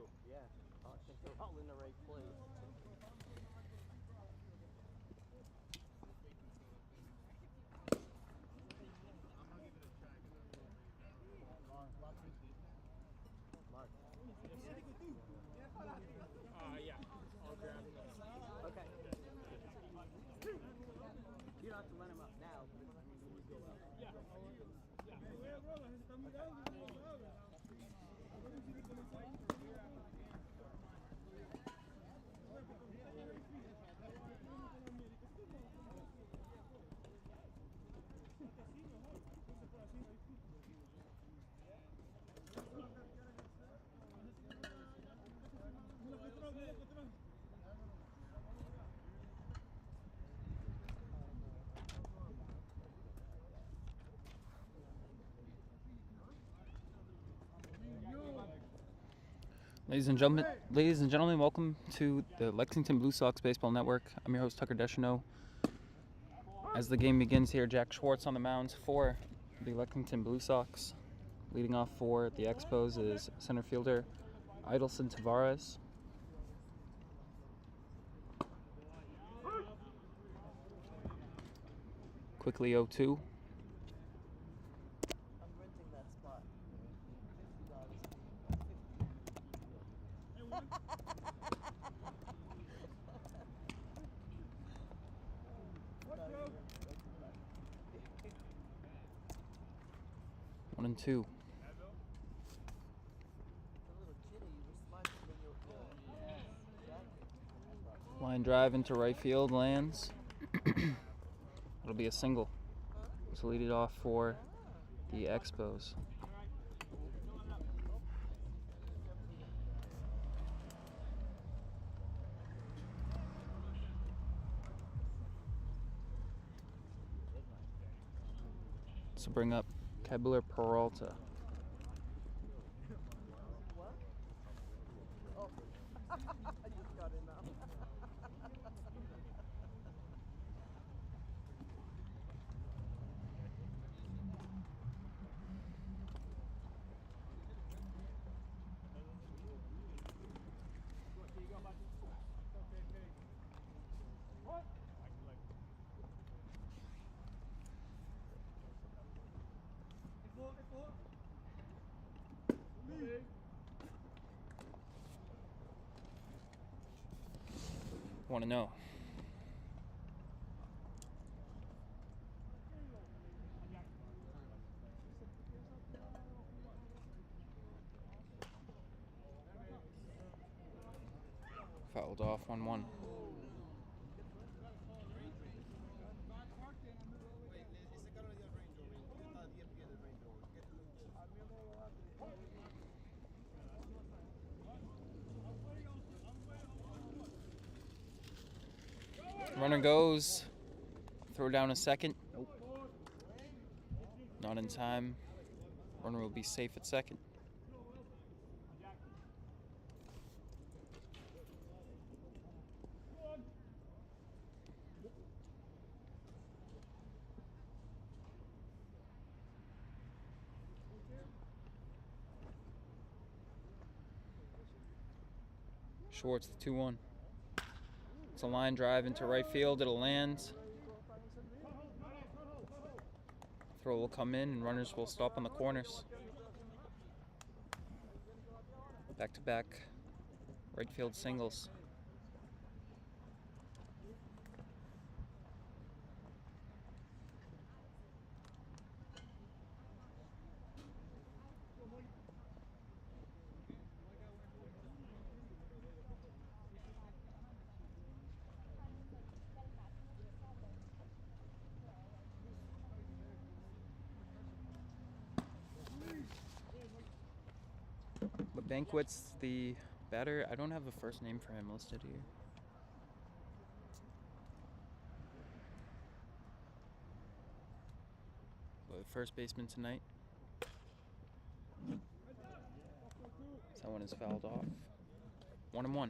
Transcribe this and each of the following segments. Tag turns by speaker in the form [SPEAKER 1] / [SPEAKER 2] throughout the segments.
[SPEAKER 1] too.
[SPEAKER 2] Yeah, I think they're all in the right place. Mark.
[SPEAKER 1] Yeah. I'll grab them.
[SPEAKER 2] Okay. You don't have to let him up now, but I mean, when you go up.
[SPEAKER 3] Ladies and gentlemen, welcome to the Lexington Blue Sox Baseball Network. I'm your host, Tucker Deschanel. As the game begins here, Jack Schwartz on the mound for the Lexington Blue Sox. Leading off for the Expos is center fielder Idelson Tavares. Quickly 0-2.
[SPEAKER 2] I'm renting that spot. $50.
[SPEAKER 3] 1-2.
[SPEAKER 2] The little kitty was smiling when you were exactly.
[SPEAKER 3] Line drive into right field lands. It'll be a single to lead it off for the Expos. To bring up Kebler Peralta.
[SPEAKER 2] What? Oh, I just got in now.
[SPEAKER 3] Want to know? Fouled off 1-1. Runner goes. Throw down a second. Nope. Not in time. Runner will be safe at second. Schwartz, the 2-1. It's a line drive into right field. It'll land. Throw will come in, and runners will stop on the corners. Back-to-back right field singles. But Banquet's the batter. I don't have a first name for him listed here. But first baseman tonight. So that one is fouled off. 1-1.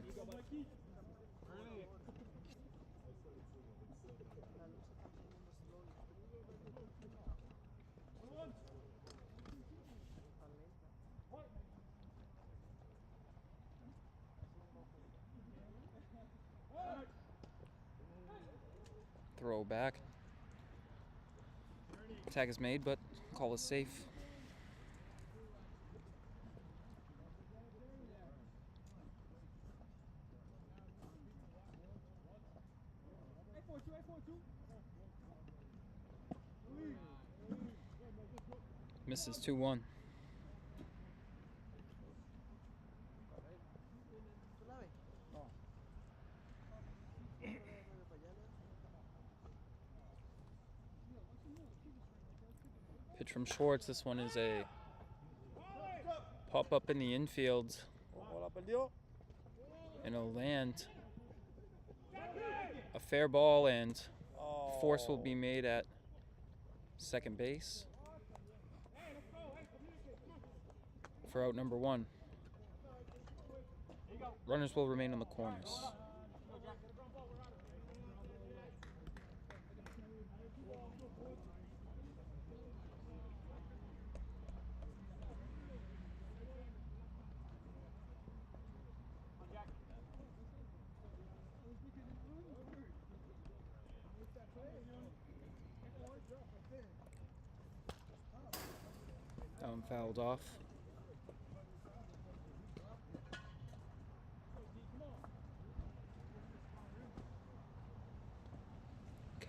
[SPEAKER 3] Throw back. Tag is made, but call is safe. Misses 2-1. Pitch from Schwartz. This one is a pop up in the infield. And it'll land a fair ball, and force will be made at second base for out number 1. Runners will remain on the corners. Down fouled off.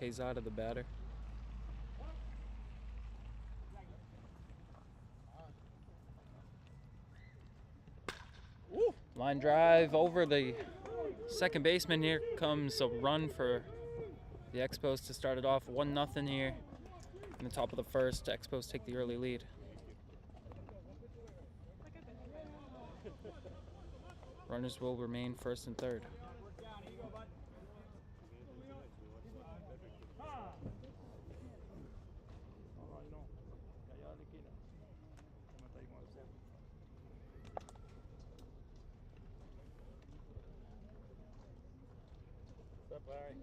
[SPEAKER 3] Kazada, the batter. Line drive over the second baseman. Here comes a run for the Expos to start it off. 1-0 here in the top of the first. Expos take the early lead. Runners will remain first and third.
[SPEAKER 1] What's up, Larry?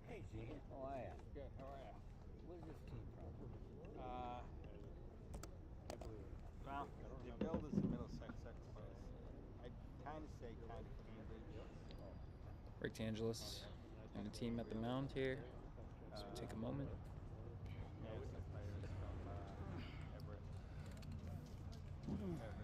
[SPEAKER 4] Hey, Gene. How are you?
[SPEAKER 1] Good. How are you?
[SPEAKER 4] Where's this team from?
[SPEAKER 1] Well,
[SPEAKER 4] The builders of Middlesex Expos. I kind of say kind of Cambridge.
[SPEAKER 3] Rick D'Angelis and the team at the mound here. So we'll take a moment.
[SPEAKER 4] Yeah, it's the players from Everett. Somerville.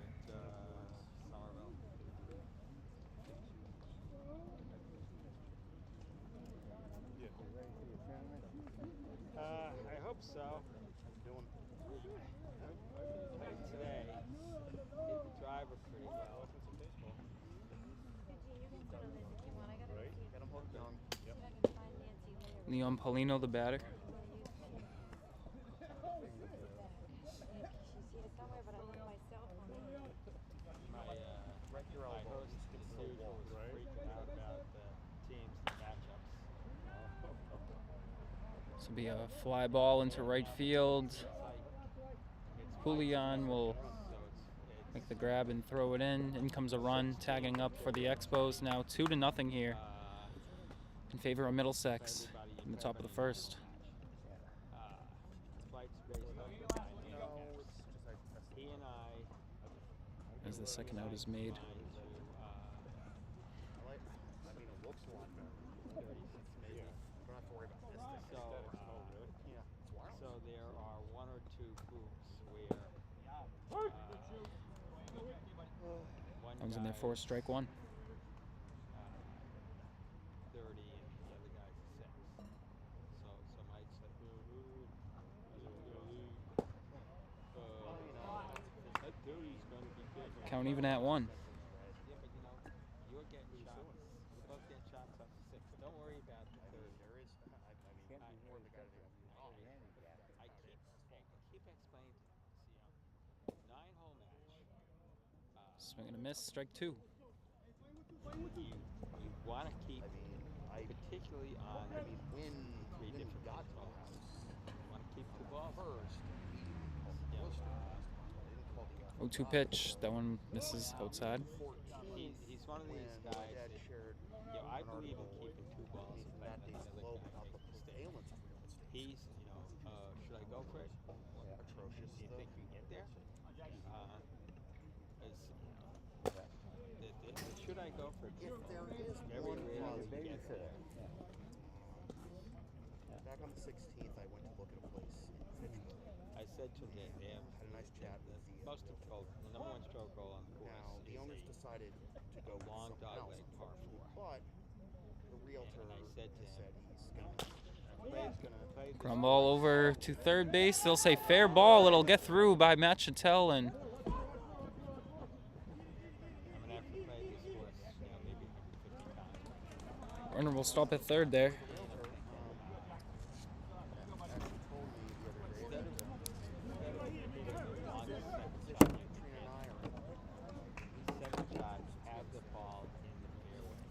[SPEAKER 1] I hope so.
[SPEAKER 4] Doing
[SPEAKER 1] Like today, hit the driver pretty well.
[SPEAKER 4] right. Get them hooked on. Yep.
[SPEAKER 3] Leon Paulino, the batter.
[SPEAKER 1] My host as usual was freaking out about the teams and matchups.
[SPEAKER 3] This will be a fly ball into right field. Julian will make the grab and throw it in. In comes a run, tagging up for the Expos. Now 2-0 here in favor of Middlesex in the top of the first.
[SPEAKER 1] Flights based on the dynamics. He and I
[SPEAKER 3] As the second out is made.
[SPEAKER 4] It looks a lot better.
[SPEAKER 1] 36 maybe.
[SPEAKER 4] Don't have to worry about this.
[SPEAKER 1] So there are one or two groups where one
[SPEAKER 3] Comes in there
[SPEAKER 1] guy
[SPEAKER 3] for
[SPEAKER 1] is,
[SPEAKER 3] strike 1.
[SPEAKER 1] 30 and the other guy's 6. So Mike said, that 30's going to be good.
[SPEAKER 3] Count even at 1.
[SPEAKER 1] Yeah, but you're getting shots. We're both getting shots up to 6. Don't worry about the 30.
[SPEAKER 4] There is. More the guy there.
[SPEAKER 1] I keep explaining to them. 9-hole match.
[SPEAKER 3] Swing and a miss, strike 2.
[SPEAKER 1] You want to keep, particularly on
[SPEAKER 4] When
[SPEAKER 1] three
[SPEAKER 4] we
[SPEAKER 1] different
[SPEAKER 4] got
[SPEAKER 1] baseball
[SPEAKER 4] to
[SPEAKER 1] rounds, you want to keep two balls.
[SPEAKER 4] first,
[SPEAKER 1] Yeah.
[SPEAKER 4] they didn't call the
[SPEAKER 3] 0-2 pitch. That one misses outside.
[SPEAKER 1] He's one of these guys that, I believe in keeping two balls and letting another guy make a mistake. He's, should I go for it?
[SPEAKER 4] Atrocious.
[SPEAKER 1] Do you think you can get there? Should I go for it?
[SPEAKER 4] If there is
[SPEAKER 1] Very
[SPEAKER 4] one
[SPEAKER 1] rarely
[SPEAKER 4] positive,
[SPEAKER 1] you get there. mentioned it. They have
[SPEAKER 2] had a nice chat with the
[SPEAKER 1] most difficult, the number one stroke goal on the course.
[SPEAKER 2] Now the owners decided to go with
[SPEAKER 1] long
[SPEAKER 2] someone else,
[SPEAKER 1] dogleg par 4.
[SPEAKER 2] but the realtor
[SPEAKER 1] And I said to
[SPEAKER 2] has
[SPEAKER 1] him,
[SPEAKER 2] said he's gonna
[SPEAKER 1] played this
[SPEAKER 3] Ground ball
[SPEAKER 1] course.
[SPEAKER 3] over to third base. They'll say fair ball. It'll get through by Matt Chattel, and
[SPEAKER 1] I'm gonna have to play this course, maybe 150 times.
[SPEAKER 3] runner will stop at third there.
[SPEAKER 2] the realtor actually told me the other day
[SPEAKER 1] Instead of
[SPEAKER 2] that
[SPEAKER 1] hitting the longest second
[SPEAKER 2] position
[SPEAKER 1] shot,
[SPEAKER 2] Katrina and I are in.
[SPEAKER 1] these second shots have the ball in the fairway,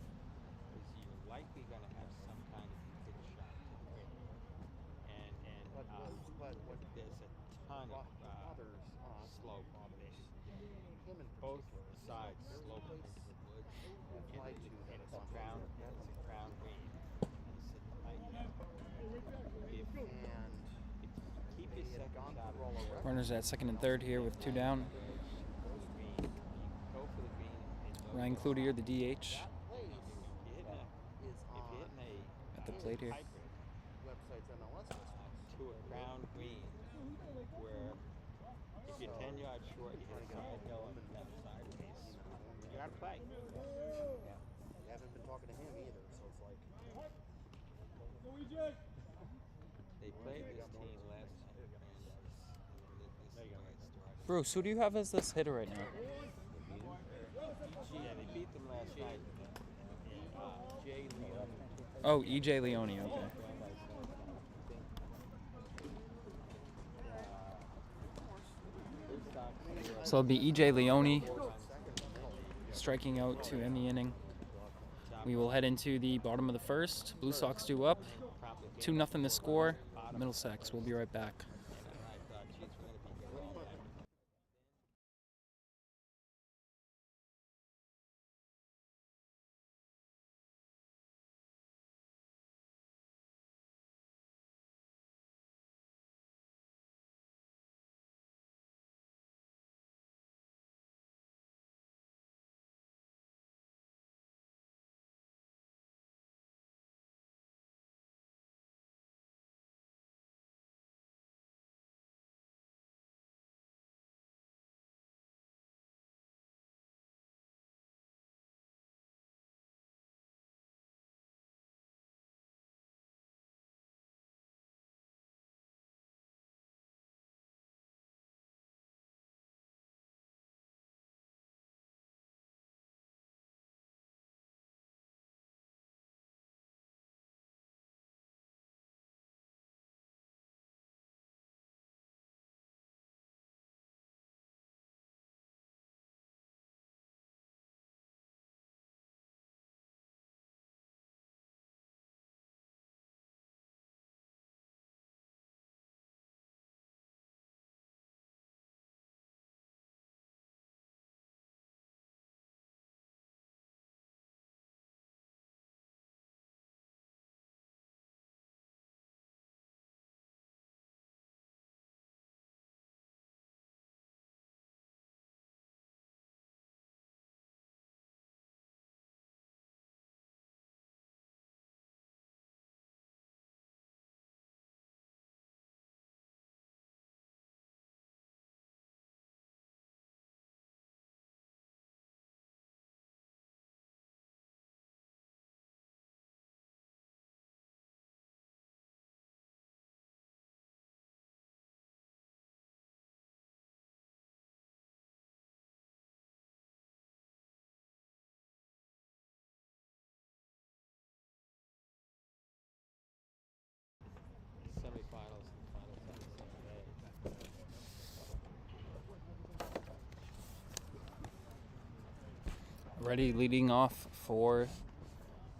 [SPEAKER 1] because you're likely going to have some kind of pitch shot to hit. And
[SPEAKER 2] But what
[SPEAKER 1] there's a ton of
[SPEAKER 2] bothers us,
[SPEAKER 1] slope
[SPEAKER 2] bothers
[SPEAKER 1] in
[SPEAKER 2] him in
[SPEAKER 1] both
[SPEAKER 2] particular,
[SPEAKER 1] sides,
[SPEAKER 2] there's a
[SPEAKER 1] slope
[SPEAKER 2] place
[SPEAKER 1] into the woods,
[SPEAKER 2] I fly to that
[SPEAKER 1] and
[SPEAKER 2] is
[SPEAKER 1] it's
[SPEAKER 2] on
[SPEAKER 1] a crown green. And I said, if you keep your second shot at the fairway,
[SPEAKER 3] Runners at second and third here with two down.
[SPEAKER 1] green, you go for the green and
[SPEAKER 3] Ryan Cloutier, the DH,
[SPEAKER 2] place is
[SPEAKER 1] if you're
[SPEAKER 2] on
[SPEAKER 1] hitting
[SPEAKER 3] at the plate here.
[SPEAKER 1] hybrid
[SPEAKER 2] website's MLS listings.
[SPEAKER 1] to a crown green, where if you're 10 yards short, you hit a side hill and then sideways, you gotta play.
[SPEAKER 2] Yeah. We haven't been talking to him either, so it's like
[SPEAKER 1] They played this team last time at Brandeis, and this is the way it started.
[SPEAKER 3] Bruce, who do you have as this hitter right now?
[SPEAKER 1] Yeah, they beat them last night. Jay Leon.
[SPEAKER 3] Oh, EJ Leone. Okay. So it'll be EJ Leone striking out to end the inning. We will head into the bottom of the first. Blue Sox due up. 2-0 the score. Middlesex. We'll be right back.
[SPEAKER 1] Semifinals and finals on the same day.
[SPEAKER 3] Ready leading off for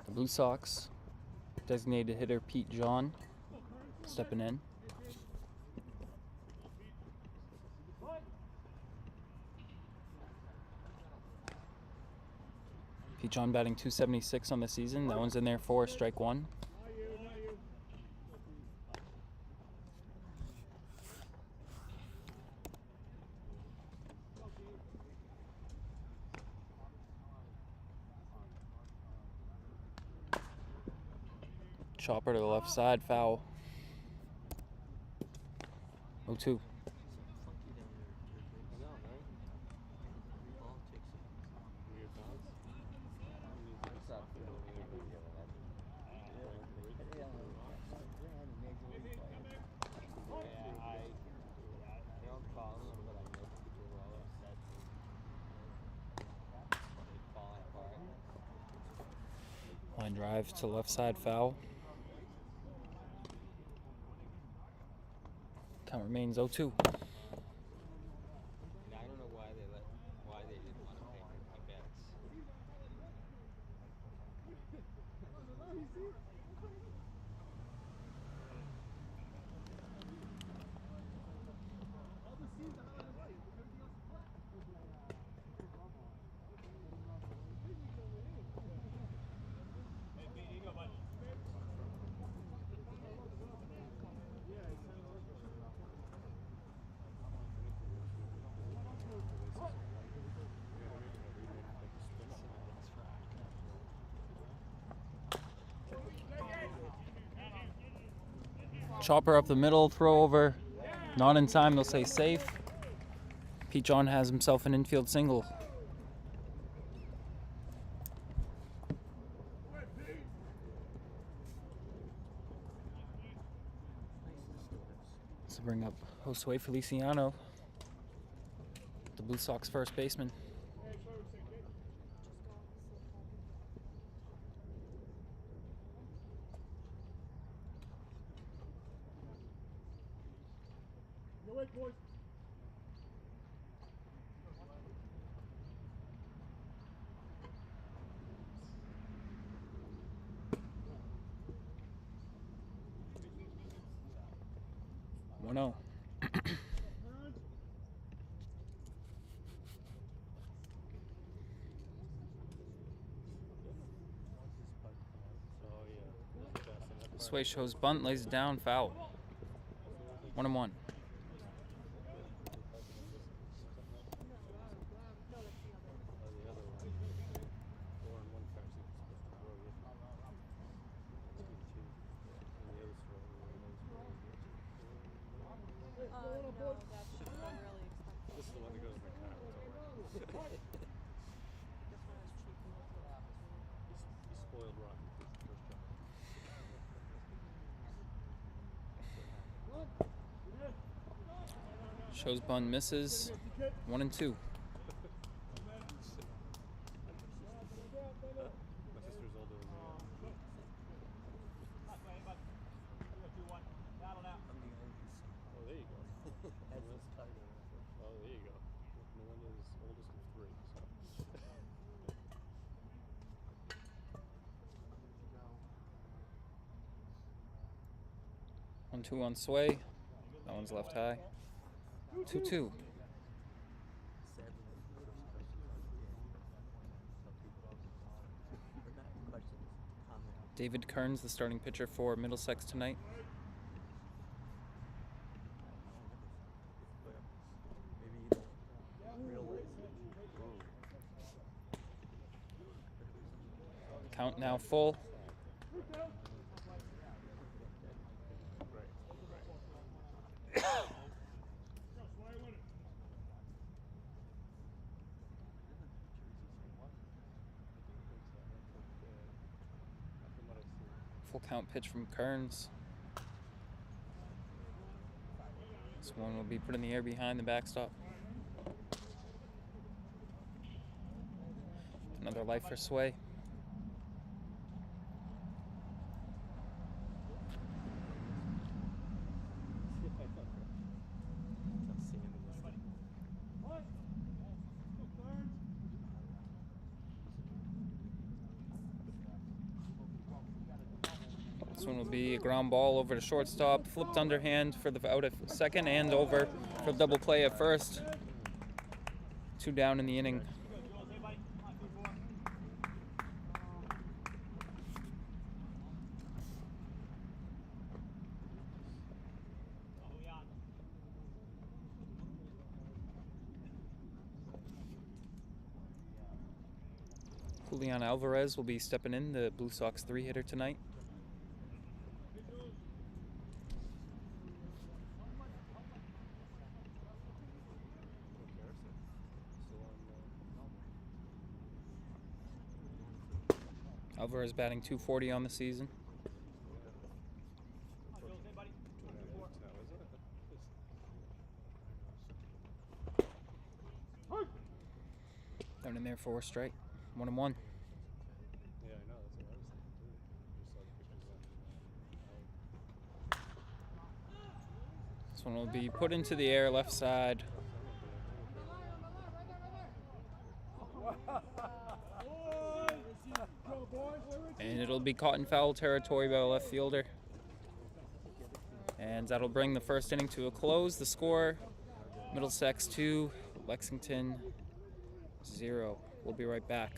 [SPEAKER 3] the Blue Sox. Designated hitter Pete John stepping in. Pete John batting .276 on the season. That one's in there for strike one. Chopper to the left side, foul. 0-2. Drive to left side, foul. Count remains 0-2.
[SPEAKER 1] Yeah, I don't know why they didn't want to pay my bets.
[SPEAKER 3] Chopper up the middle, throw over. Not in time, they'll say safe. Pete John has himself an infield single. So bring up Josue Feliciano, the Blue Sox first baseman.
[SPEAKER 5] Boys.
[SPEAKER 3] 1-0. Sway shows bunt, lays it down, foul. 1-1.
[SPEAKER 2] No, that should have been really expensive.
[SPEAKER 5] This is the one that goes in my car.
[SPEAKER 2] This one is cheap and looks like
[SPEAKER 5] He spoiled Rocky for his first job.
[SPEAKER 3] Shows bunt, misses. 1-2.
[SPEAKER 5] My sister's older than me. Oh, there you go. Oh, there you go. Melinda's oldest of 3. So.
[SPEAKER 3] 1-2 on Sway. That one's left high. 2-2. David Kearns, the starting pitcher for Middlesex tonight. Count now full. Full count pitch from Kearns. This one will be put in the air behind the backstop. Another life for Sway. This one will be a ground ball over to shortstop, flipped underhand for the out at second and over for the double play at first. 2 down in the inning. Julian Alvarez will be stepping in, the Blue Sox 3-hitter tonight. Alvarez batting .240 on the season. Down in there for a strike. 1-1.
[SPEAKER 5] Yeah, I know. That's what I was thinking too.
[SPEAKER 3] This one will be put into the air, left side. And it'll be caught in foul territory by the left fielder. And that'll bring the first inning to a close. The score, Middlesex 2, Lexington 0. We'll be right back.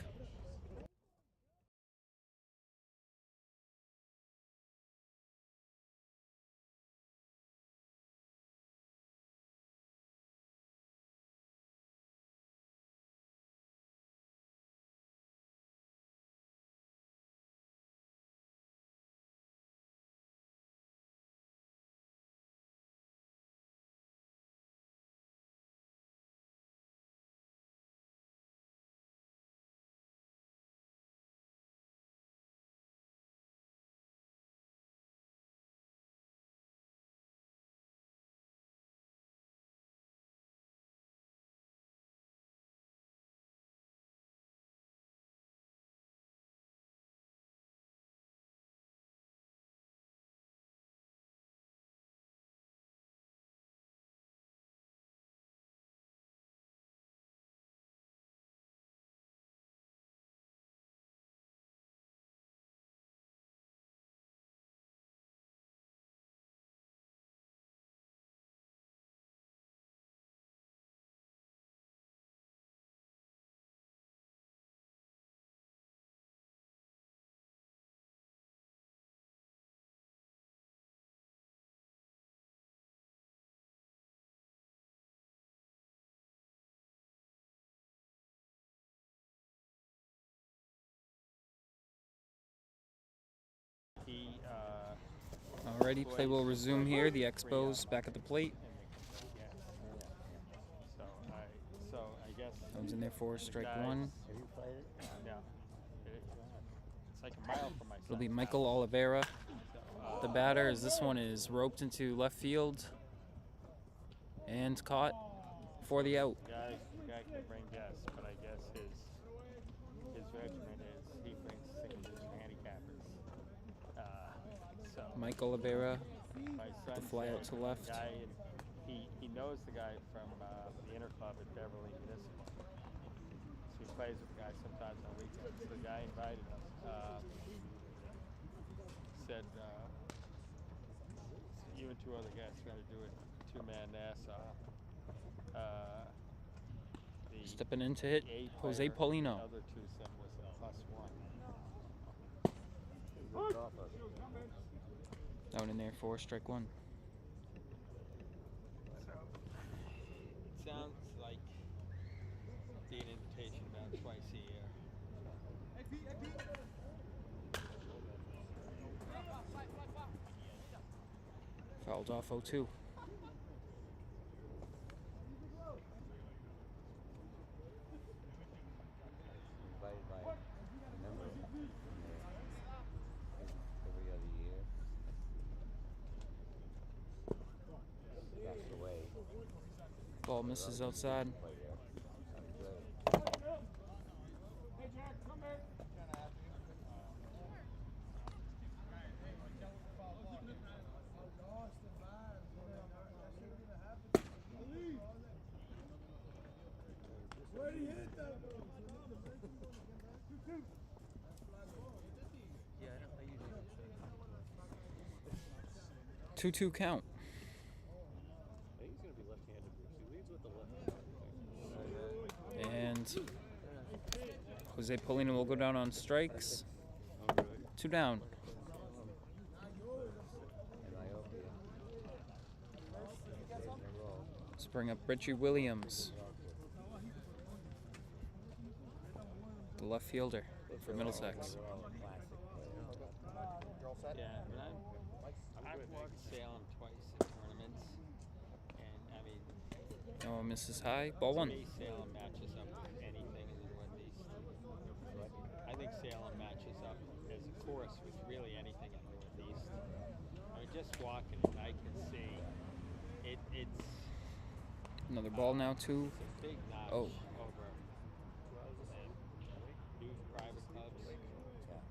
[SPEAKER 3] Alrighty, play will resume here. The Expos back at the plate.
[SPEAKER 1] So I guess
[SPEAKER 3] Comes in there for strike one.
[SPEAKER 1] no. It's like a mile from my
[SPEAKER 3] It'll be Michael Oliveira, the batter, as this one is roped into left field and caught for the out.
[SPEAKER 1] The guy can bring gas, but I guess his regimen is he brings single-digit handicappers. So
[SPEAKER 3] Mike Oliveira,
[SPEAKER 1] my son
[SPEAKER 3] the fly out
[SPEAKER 1] said
[SPEAKER 3] to left.
[SPEAKER 1] the guy he knows the guy from the inner club at Beverly Municipal. So he plays with the guy sometimes on weekends. The guy invited us. Said you and two other guys are going to do a two-man Nassau.
[SPEAKER 3] Stepping in to hit
[SPEAKER 1] The
[SPEAKER 3] Jose
[SPEAKER 1] player,
[SPEAKER 3] Paulino.
[SPEAKER 1] The other twosome was a +1.
[SPEAKER 3] Down in there for strike one.
[SPEAKER 1] It sounds like the invitation about twice a year.
[SPEAKER 3] Fouled off 0-2.
[SPEAKER 6] Invited by a member every other year. Passed away.
[SPEAKER 3] Ball misses outside.
[SPEAKER 6] Play there. Sounded good.
[SPEAKER 2] Where do you hit that?
[SPEAKER 3] 2-2 count.
[SPEAKER 5] I think he's going to be left-handed. He leads with the left.
[SPEAKER 3] And Jose Paulino will go down on strikes. 2 down. Let's bring up Richie Williams, the left fielder for Middlesex.
[SPEAKER 1] Yeah, I've walked Salem twice in tournaments, and I mean,
[SPEAKER 3] Oh, misses high. Ball
[SPEAKER 1] to
[SPEAKER 3] one.
[SPEAKER 1] me, Salem matches up with anything in the Northeast. I think Salem matches up as a course with really anything in the Northeast. I mean, just walking it, I can see it's
[SPEAKER 3] Another ball now, 2.
[SPEAKER 1] it's a big notch
[SPEAKER 3] Oh.
[SPEAKER 1] over huge private clubs.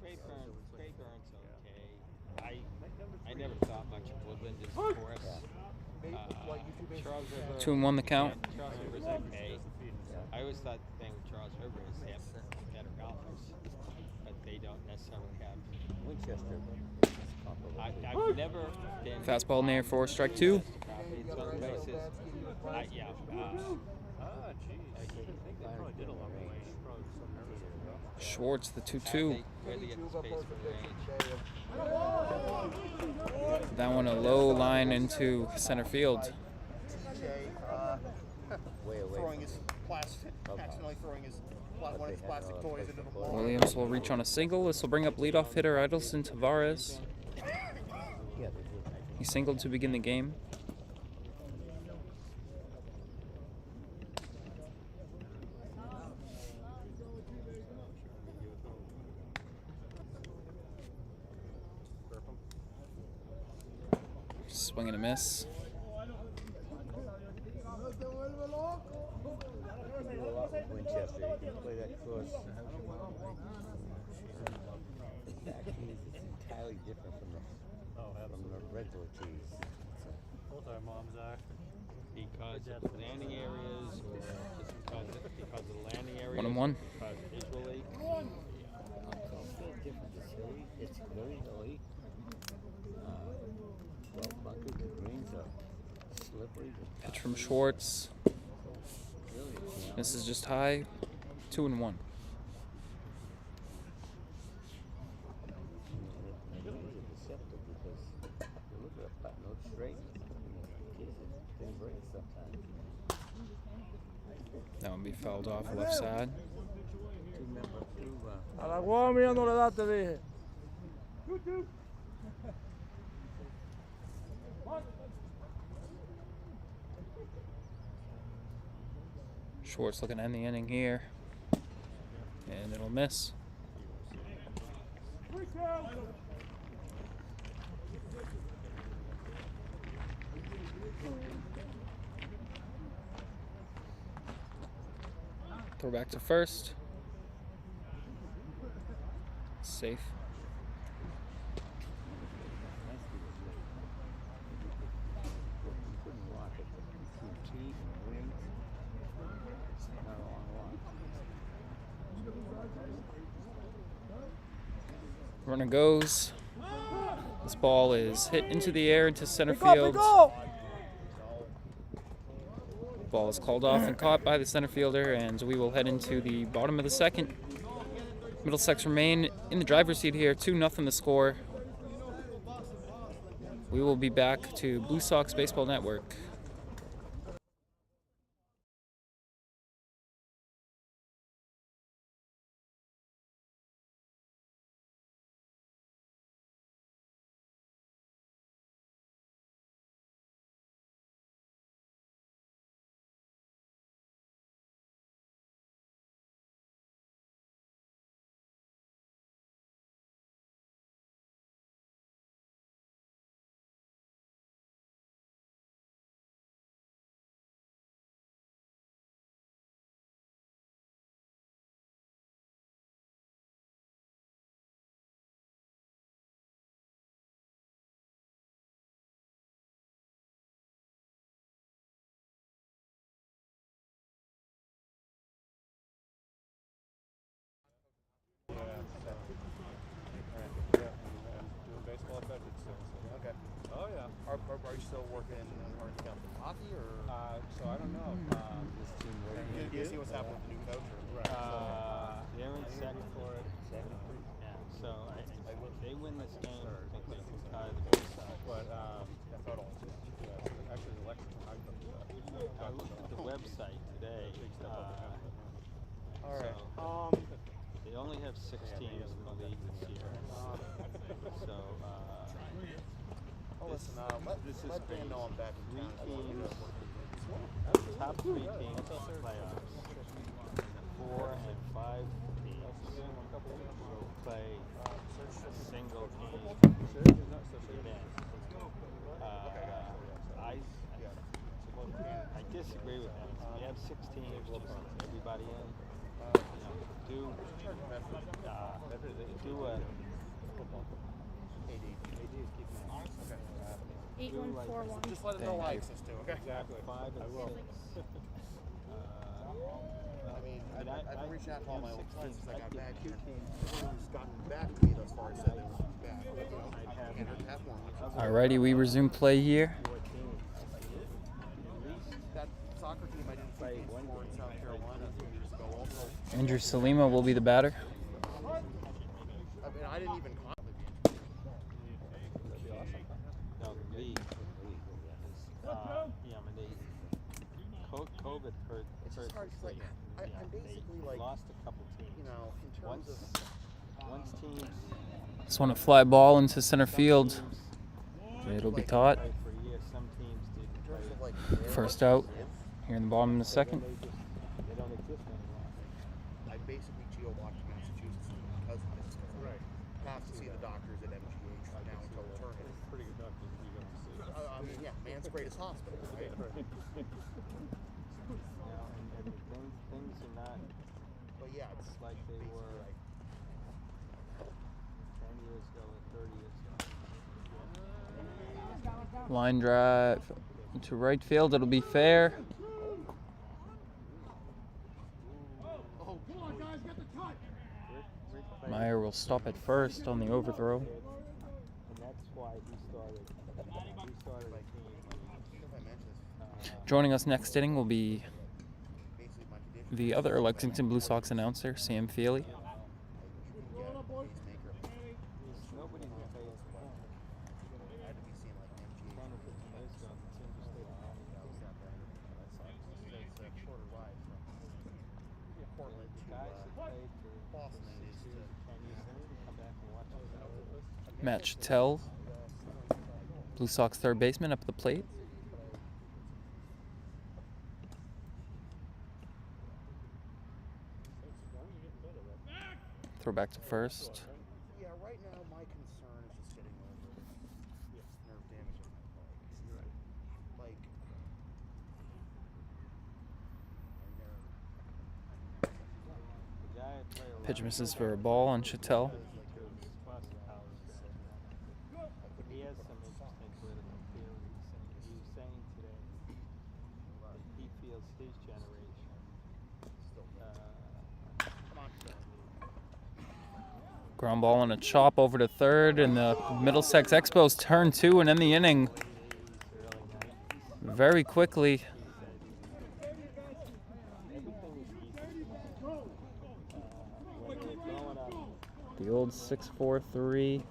[SPEAKER 1] Great Burn's okay. I never thought much of Woodland as a course. Charles River.
[SPEAKER 3] 2-1 the count.
[SPEAKER 1] Charles River's okay. I always thought the thing with Charles River is they have better golfers, but they don't necessarily have.
[SPEAKER 6] Winchester.
[SPEAKER 1] I've never been.
[SPEAKER 3] Fastball in there for strike 2.
[SPEAKER 1] It's one of the places. Yeah.
[SPEAKER 3] Schwartz, the 2-2.
[SPEAKER 1] Where they get the space for the range.
[SPEAKER 3] That one a low line into center field.
[SPEAKER 6] Way away.
[SPEAKER 2] Throwing his plastic, accidentally throwing his one of his plastic toys into the ball.
[SPEAKER 3] Williams will reach on a single. This will bring up leadoff hitter Idelson Tavares. He singled to begin the game. Swing and a miss.
[SPEAKER 6] Winchester, you can play that course. It's entirely different from the regular tees.
[SPEAKER 5] Full-time mom, Zach.
[SPEAKER 1] Because of the landing areas, or just because of the landing areas.
[SPEAKER 3] 1-1.
[SPEAKER 1] Because visually.
[SPEAKER 6] It's different. It's very hilly. Well bunkered. The greens are slippery.
[SPEAKER 3] Pitch from Schwartz. This is just high. 2-1.
[SPEAKER 6] Deceptive because you look at a flat note straight. They break sometimes.
[SPEAKER 3] That one be fouled off left side.
[SPEAKER 2] A la guava mía no le da, te dije.
[SPEAKER 3] Schwartz looking to end the inning here. And it'll miss. Throw back to first. Safe. Runner goes. This ball is hit into the air into center field. Ball is called off and caught by the center fielder, and we will head into the bottom of the second. Middlesex remain in the driver's seat here, 2-0 the score. We will be back to Blue Sox Baseball Network.
[SPEAKER 5] Doing baseball affected still.
[SPEAKER 2] Okay.
[SPEAKER 5] Oh yeah.
[SPEAKER 2] Are you still working hockey or?
[SPEAKER 1] So I don't know.
[SPEAKER 2] You see what's happening with the new coach?
[SPEAKER 1] They're in second for it. Yeah. So they win this game, I think they can tie the Blue Sox. But
[SPEAKER 5] Actually, the Lexington.
[SPEAKER 1] I looked at the website today.
[SPEAKER 2] All right.
[SPEAKER 1] So they only have 6 teams in the league this year. So
[SPEAKER 2] Listen, let Dan know I'm back in town.
[SPEAKER 1] 3 teams, top 3 teams in the playoffs. 4 and 5 teams will play a single game event. I disagree with that. You have 6 teams, just everybody in. Do a
[SPEAKER 7] 8141.
[SPEAKER 2] Just let them know I exist too, okay?
[SPEAKER 1] Exactly. 5 and 6.
[SPEAKER 2] I mean, I've been reaching out to all my old friends since I got back here.
[SPEAKER 1] teams.
[SPEAKER 2] Who's gotten back to me thus far said they were back. But, you know, I can't hurt to have more options.
[SPEAKER 3] Alrighty, we resume play here.
[SPEAKER 2] That soccer team I didn't play for in South Carolina a few years ago also.
[SPEAKER 3] Andrew Salima will be the batter.
[SPEAKER 2] I mean, I didn't even call it.
[SPEAKER 1] No, the league is, yeah, I mean, COVID hurt.
[SPEAKER 2] It's just hard because, like, I'm basically
[SPEAKER 1] they
[SPEAKER 2] like,
[SPEAKER 1] lost a couple teams.
[SPEAKER 2] you know, in terms of,
[SPEAKER 1] Once teams.
[SPEAKER 3] Just want a fly ball into center field. It'll be caught.
[SPEAKER 1] Played for a year. Some teams
[SPEAKER 2] in
[SPEAKER 1] didn't
[SPEAKER 2] terms of
[SPEAKER 1] play.
[SPEAKER 2] like,
[SPEAKER 3] First out here in the bottom of the second.
[SPEAKER 1] They don't exist anymore.
[SPEAKER 2] I basically geo-watched Massachusetts because of this. Right. Have to see the doctors at MGH from now until eternity.
[SPEAKER 5] Pretty good doctor you go to see.
[SPEAKER 2] I mean, yeah, man's greatest hospital, right?
[SPEAKER 1] And things are not
[SPEAKER 2] But yeah, it's
[SPEAKER 1] like they
[SPEAKER 2] basically
[SPEAKER 1] were
[SPEAKER 2] like
[SPEAKER 1] 10 years ago or 30 years ago.
[SPEAKER 3] Line drive to right field. It'll be fair. Meyer will stop at first on the overthrow.
[SPEAKER 1] And that's why he started a team.
[SPEAKER 2] if I mentioned this,
[SPEAKER 3] Joining us next inning will be
[SPEAKER 2] basically my condition.
[SPEAKER 3] the other Lexington Blue Sox announcer, Sam Feely.
[SPEAKER 2] You can get a pacemaker.
[SPEAKER 1] Nobody's going to pay us more.
[SPEAKER 2] I had to be seeing like
[SPEAKER 1] 10 or
[SPEAKER 2] MGH.
[SPEAKER 1] 15 years ago, the team just didn't have it.
[SPEAKER 2] That was that bad. It's a shorter ride from Portland to
[SPEAKER 1] Guys that played for
[SPEAKER 2] Boston
[SPEAKER 1] 6
[SPEAKER 2] is
[SPEAKER 1] years or 10 years, they don't even come back and watch us.
[SPEAKER 3] Matt Chattel, Blue Sox third baseman, up at the plate. Throw back to first.
[SPEAKER 2] Yeah, right now my concern is just getting over nerve damage in my leg. Like,
[SPEAKER 1] The guy I play a lot
[SPEAKER 3] Pitch misses for a ball on Chattel.
[SPEAKER 1] He has some interesting political theories, and he was saying today that he feels his generation
[SPEAKER 3] Ground ball and a chop over to third, and the Middlesex Expos turn 2 and end the inning very quickly. The old 6-4-3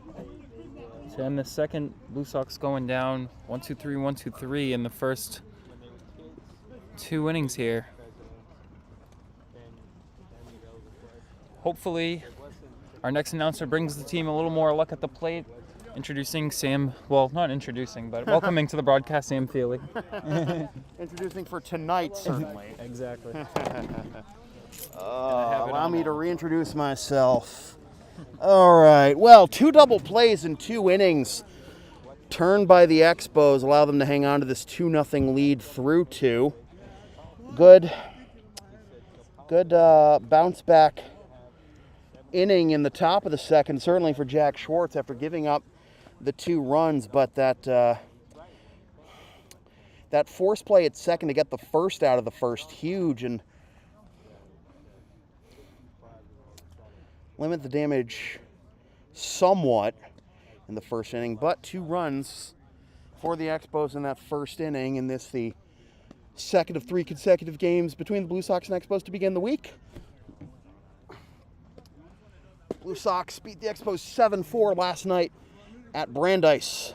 [SPEAKER 3] to end the second. Blue Sox going down 1-2-3, 1-2-3 in the first 2 innings here. Hopefully, our next announcer brings the team a little more luck at the plate. Introducing Sam, well, not introducing, but welcoming to the broadcast, Sam Feely.
[SPEAKER 2] introducing for tonight, certainly.
[SPEAKER 3] Exactly.
[SPEAKER 2] Allow me to reintroduce myself. All right. Well, 2 double plays in 2 innings. Turned by the Expos, allow them to hang on to this 2-0 lead through 2. Good bounce back inning in the top of the second, certainly for Jack Schwartz after giving up the 2 runs, but that force play at second to get the first out of the first, huge, and limit the damage somewhat in the first inning, but 2 runs for the Expos in that first inning, and this the second of 3 consecutive games between the Blue Sox and Expos to begin the week. Blue Sox beat the Expos 7-4 last night at Brandeis.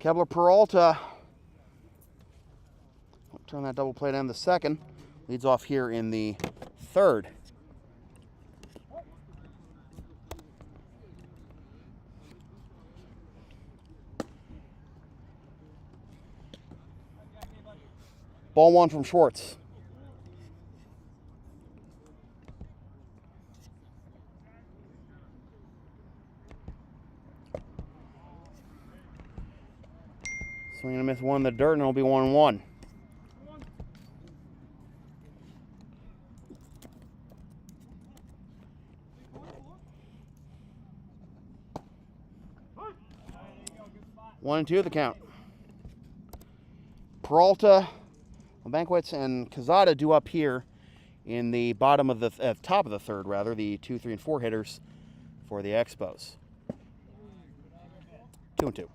[SPEAKER 2] Kebler Peralta, turn that double play down the second, leads off here in the third. Ball 1 from Schwartz. Swing and a miss, one in the dirt, and it'll be 1-1. One and two the count. Peralta, Banquets, and Cazada due up here in the bottom of the top of the third, rather, the 2, 3, and 4 hitters for the Expos. 2-2.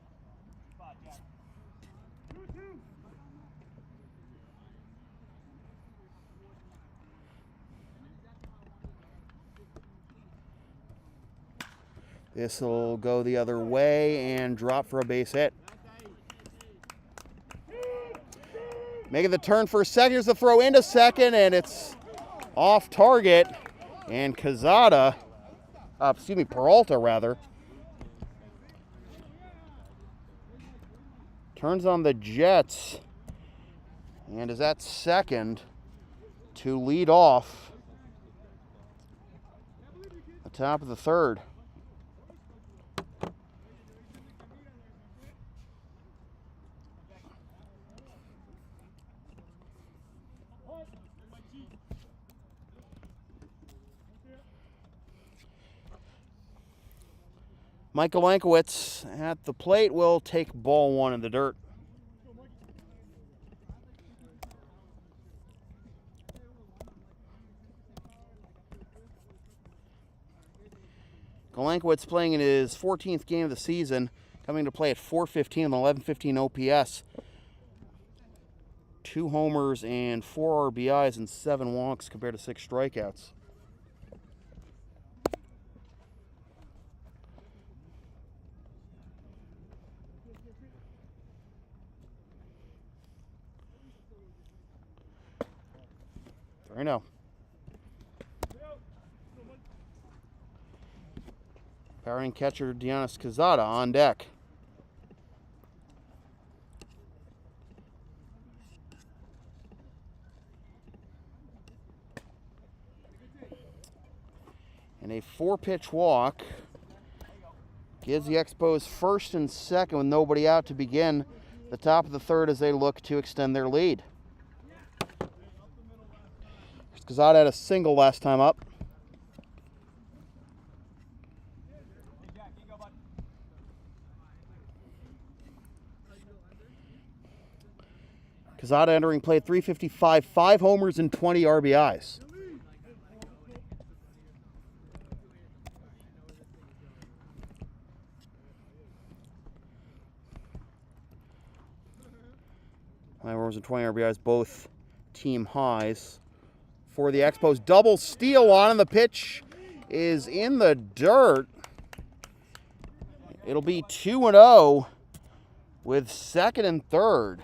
[SPEAKER 2] This will go the other way and drop for a base hit. Making the turn for a second. Here's the throw into second, and it's off target. And Peralta rather, turns on the Jets and is at second to lead off the top of the third. Michael Lankowitz at the plate will take ball one in the dirt. Golankowitz playing in his 14th game of the season, coming to play at .415 and 1115 OPS. 2 homers and 4 RBIs and 7 walks compared to 6 strikeouts. Right now. Powering catcher Dionis Cazada on deck. And a 4-pitch walk gives the Expos first and second with nobody out to begin the top of the third as they look to extend their lead. Cazada had a single last time up. Cazada entering play at .355, 5 homers and 20 RBIs. Five homers and 20 RBIs, both team highs. For the Expos, double steal on, and the pitch is in the dirt. It'll be 2-0 with second and third.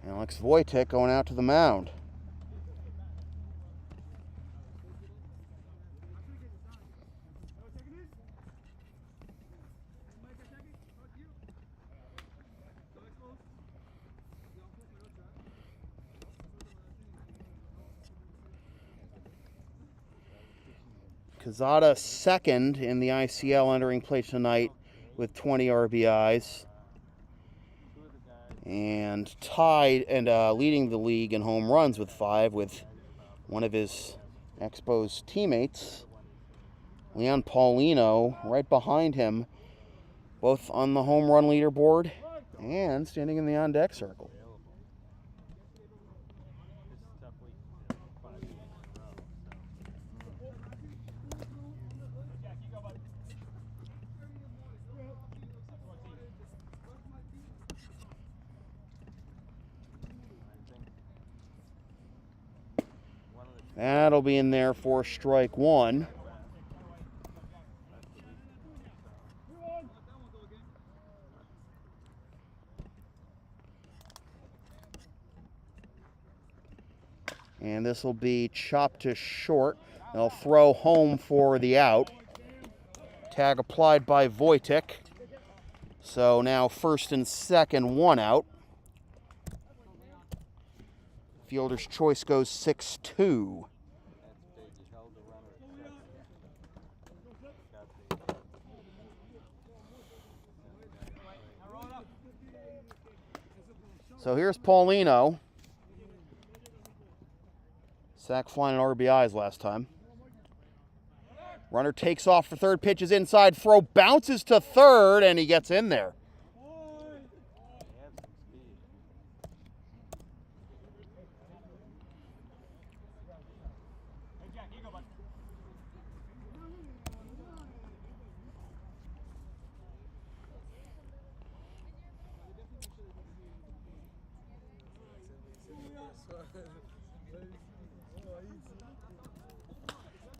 [SPEAKER 2] Alex Wojtek going out to the mound. Cazada second in the ICL, entering play tonight with 20 RBIs. And tied and leading the league in home runs with 5 with one of his Expos teammates, Leon Paulino, right behind him, both on the home run leaderboard and standing in the on-deck circle. That'll be in there for strike one. And this will be chopped to short. They'll throw home for the out. Tag applied by Wojtek. So now first and second, 1 out. Fielder's choice goes 6-2. So here's Paulino. Sack flying RBIs last time. Runner takes off for third, pitches inside, throw bounces to third, and he gets in there.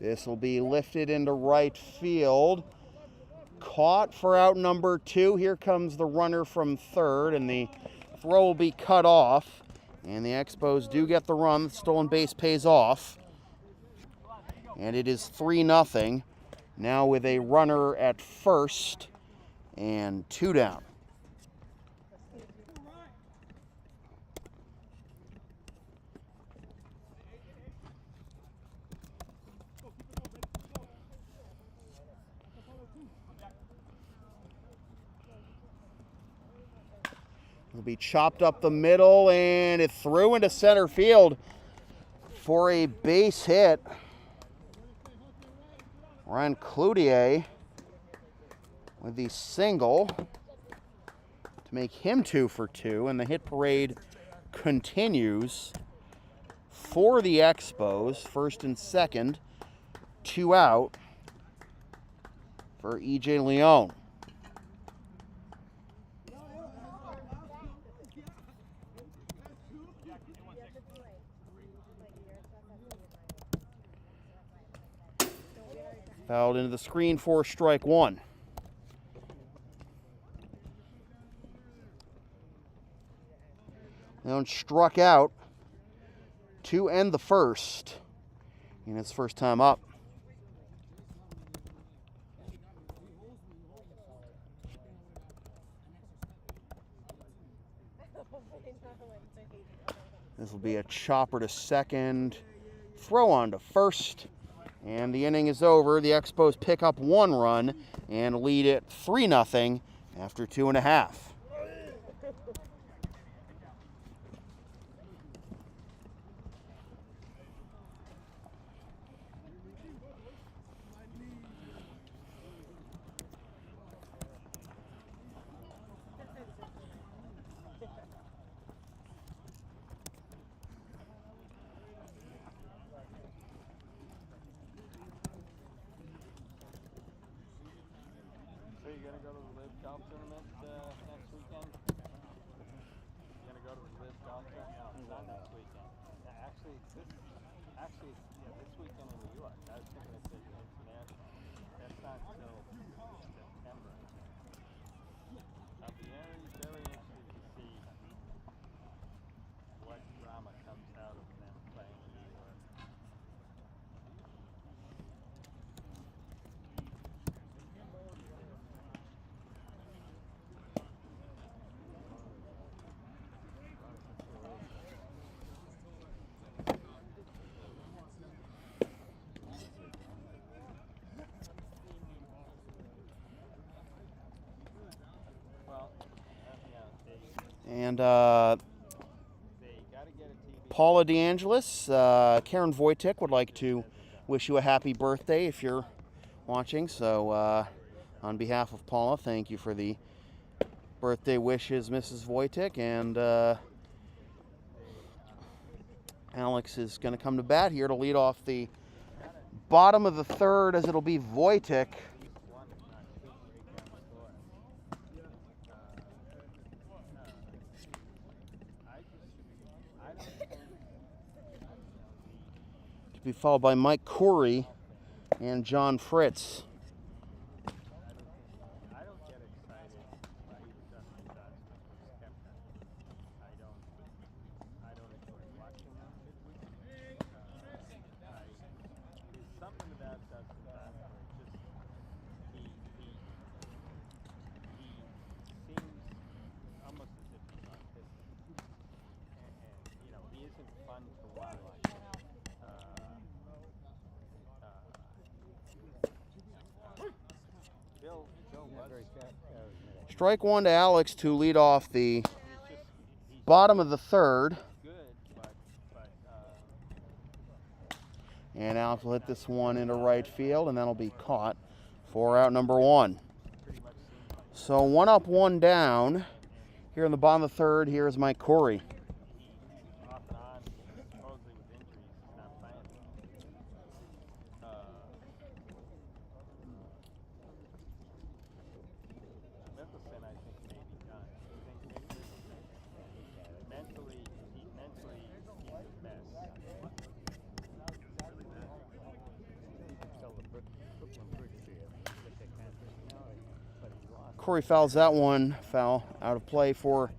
[SPEAKER 2] This will be lifted into right field. Caught for out number 2. Here comes the runner from third, and the throw will be cut off. And the Expos do get the run. The stolen base pays off. And it is 3-0. Now with a runner at first and 2 down. It'll be chopped up the middle, and it threw into center field for a base hit. Ryan Cloutier with the single to make him 2 for 2, and the hit parade continues for the Expos. First and second, 2 out for E.J. Leone. Fouled into the screen for strike 1. Leone struck out to end the first in his first time up. This will be a chopper to second, throw on to first. And the inning is over. The Expos pick up 1 run and lead it 3-0 after 2.5.
[SPEAKER 1] This weekend in New York. I was thinking it said international. That's not till September. I'll be very interested to see what drama comes out of them playing in New York.
[SPEAKER 2] And Paula DeAngelis, Karen Wojtek would like to wish you a happy birthday if you're watching. So on behalf of Paula, thank you for the birthday wishes, Mrs. Wojtek. And Alex is going to come to bat here to lead off the bottom of the third, as it'll be Wojtek. To be followed by Mike Corey and John Fritz. Strike 1 to Alex to lead off the bottom of the third.
[SPEAKER 1] Good, but
[SPEAKER 2] And Alex will hit this one into right field, and that'll be caught for out number 1. So 1 up, 1 down. Here in the bottom of the third, here's Mike Corey.
[SPEAKER 1] off and on, supposedly with injuries, he's not playing well. Mickelson, I think, may be done. I think Mickelson, mentally, he's a mess.
[SPEAKER 2] Corey fouls that one. Foul out of play for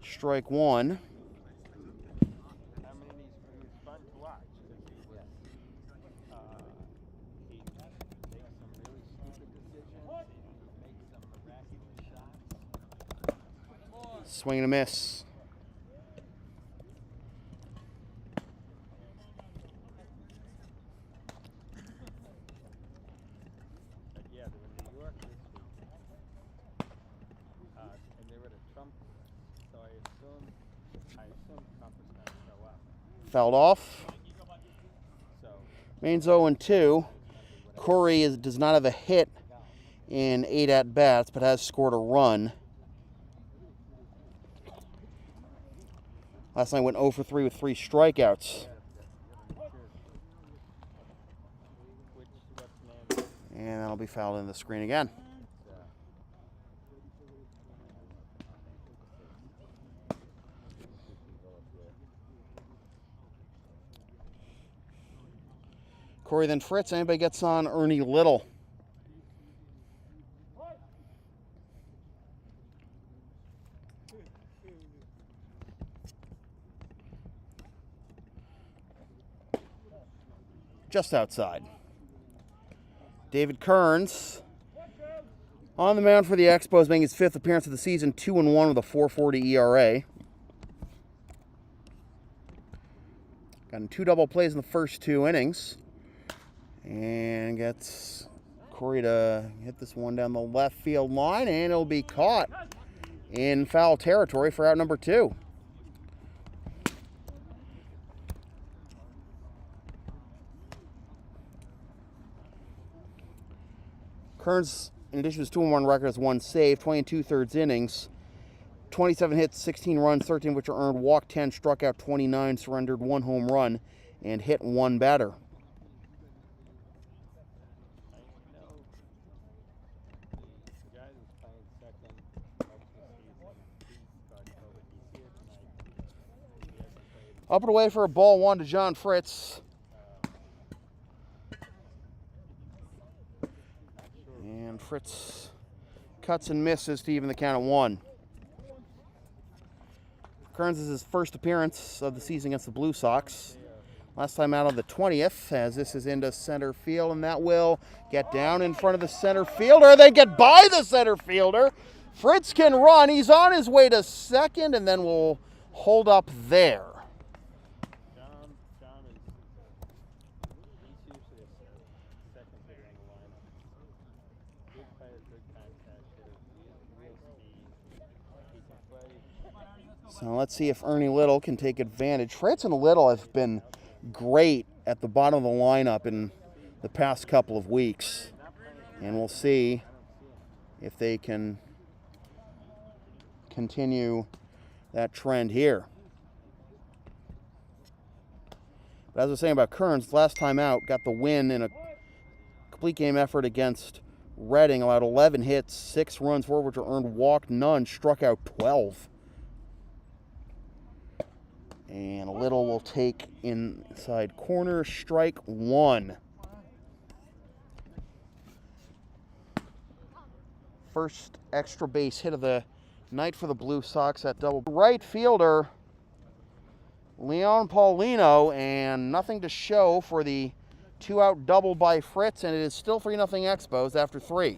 [SPEAKER 2] strike 1.
[SPEAKER 1] I mean, he was fun to watch because he makes some really stupid decisions. He makes some miraculous shots.
[SPEAKER 2] Swing and a miss.
[SPEAKER 1] But yeah, they were in New York this week. And they were at a Trump, so I assume Trump was going to show up.
[SPEAKER 2] Fouled off.
[SPEAKER 1] So
[SPEAKER 2] Maine's 0-2. Corey does not have a hit in 8 at-bats, but has scored a run. Last night went 0 for 3 with 3 strikeouts.
[SPEAKER 1] what's the name?
[SPEAKER 2] And that'll be fouled in the screen again. Corey, then Fritz. Anybody gets on Ernie Little. Just outside. David Kearns on the mound for the Expos, making his 5th appearance of the season, 2-1 with a 4.40 ERA. Gotten 2 double plays in the first 2 innings. And gets Corey to hit this one down the left field line, and it'll be caught in foul territory for out number 2. Kearns, in addition to his 2-1 record, has 1 save, 22 thirds innings, 27 hits, 16 runs, 13 of which are earned, walked 10, struck out 29, surrendered 1 home run, and hit 1 batter. Up and away for a ball 1 to John Fritz. And Fritz cuts and misses to even the count at 1. Kearns is his first appearance of the season against the Blue Sox. Last time out on the 20th, as this is into center field, and that will get down in front of the center fielder. They get by the center fielder. Fritz can run. He's on his way to second, and then will hold up there.
[SPEAKER 1] John is he's usually a second hitter in the lineup. Good player, good contact hitter, real speed. He can play.
[SPEAKER 2] So let's see if Ernie Little can take advantage. Fritz and Little have been great at the bottom of the lineup in the past couple of weeks. And we'll see if they can continue that trend here. But as I was saying about Kearns, last time out, got the win in a complete game effort against Reading, allowed 11 hits, 6 runs, 4 which were earned, walked none, struck out 12. And Little will take inside corner, strike 1. First extra base hit of the night for the Blue Sox at double. Right fielder Leon Paulino, and nothing to show for the 2-out double by Fritz, and it is still 3-0 Expos after 3.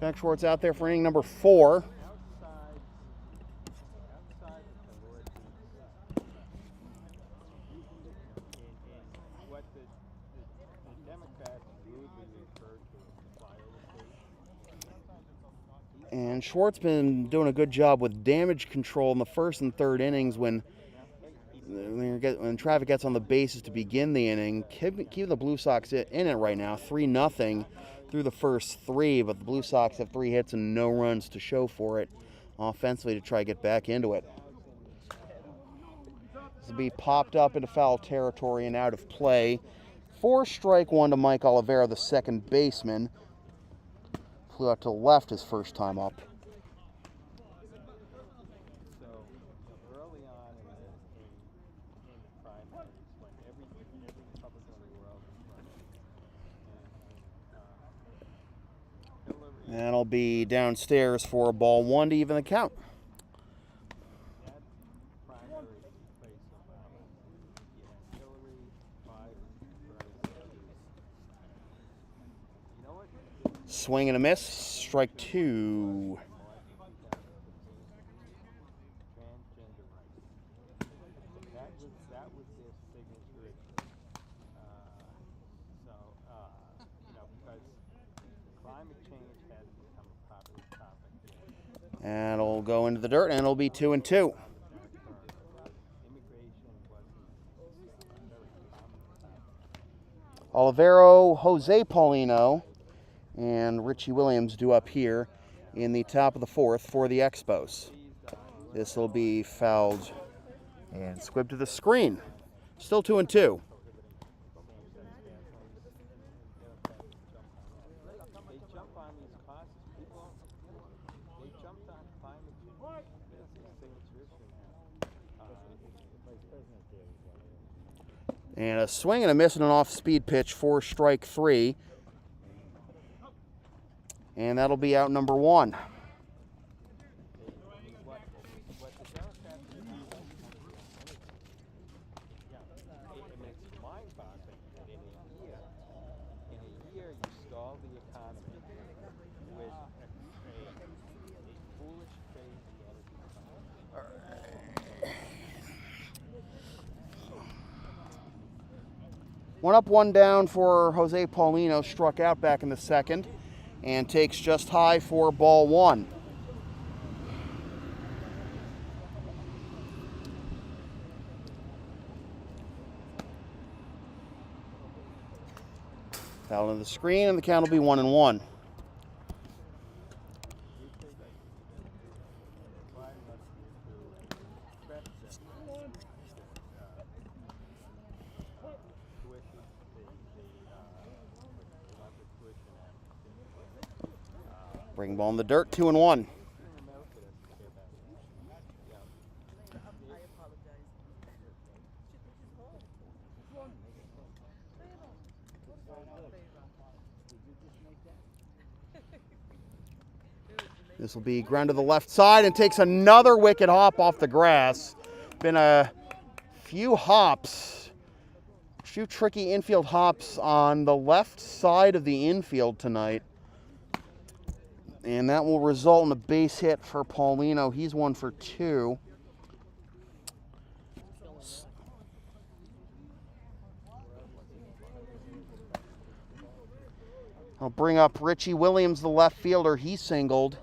[SPEAKER 2] Jack Schwartz out there for inning number 4.
[SPEAKER 4] Outside of the Northeast, in what the Democrats rudely refer to as the flyover state.
[SPEAKER 2] And Schwartz been doing a good job with damage control in the first and third innings when traffic gets on the bases to begin the inning. Keeping the Blue Sox in it right now, 3-0 through the first 3, but the Blue Sox have 3 hits and no runs to show for it offensively to try to get back into it. This will be popped up into foul territory and out of play. 4 strike 1 to Mike Oliveira, the second baseman. Flew out to the left his first time up.
[SPEAKER 4] So early on in the primaries, when every Republican in the world is running, and
[SPEAKER 2] That'll be downstairs for ball 1 to even the count.
[SPEAKER 4] that primary took place about Hillary, Biden, Bernie. You know what?
[SPEAKER 2] Swing and a miss, strike 2.
[SPEAKER 4] Transgender rights. That was their signature issue. Because climate change has become a popular topic.
[SPEAKER 2] And it'll go into the dirt, and it'll be 2-2.
[SPEAKER 4] Immigration wasn't very common.
[SPEAKER 2] Olivero, Jose Paulino, and Richie Williams due up here in the top of the 4th for the Expos. This will be fouled and squibbed to the screen. Still 2-2.
[SPEAKER 4] They jump on these causes. People, they jumped on climate change. That's a signature issue now. Vice President there.
[SPEAKER 2] And a swing and a miss and an off-speed pitch for strike 3. And that'll be out number 1.
[SPEAKER 4] What the Democrats do, it makes mind-boggling that in a year you stall the economy with a foolish, crazy energy plan.
[SPEAKER 2] 1 up, 1 down for Jose Paulino. Struck out back in the second and takes just high for ball 1. Foul into the screen, and the count will be 1-1. Bring ball in the dirt, 2-1. This will be ground to the left side and takes another wicked hop off the grass. Been a few hops, a few tricky infield hops on the left side of the infield tonight. And that will result in a base hit for Paulino. He's 1 for 2. I'll bring up Richie Williams, the left fielder. He singled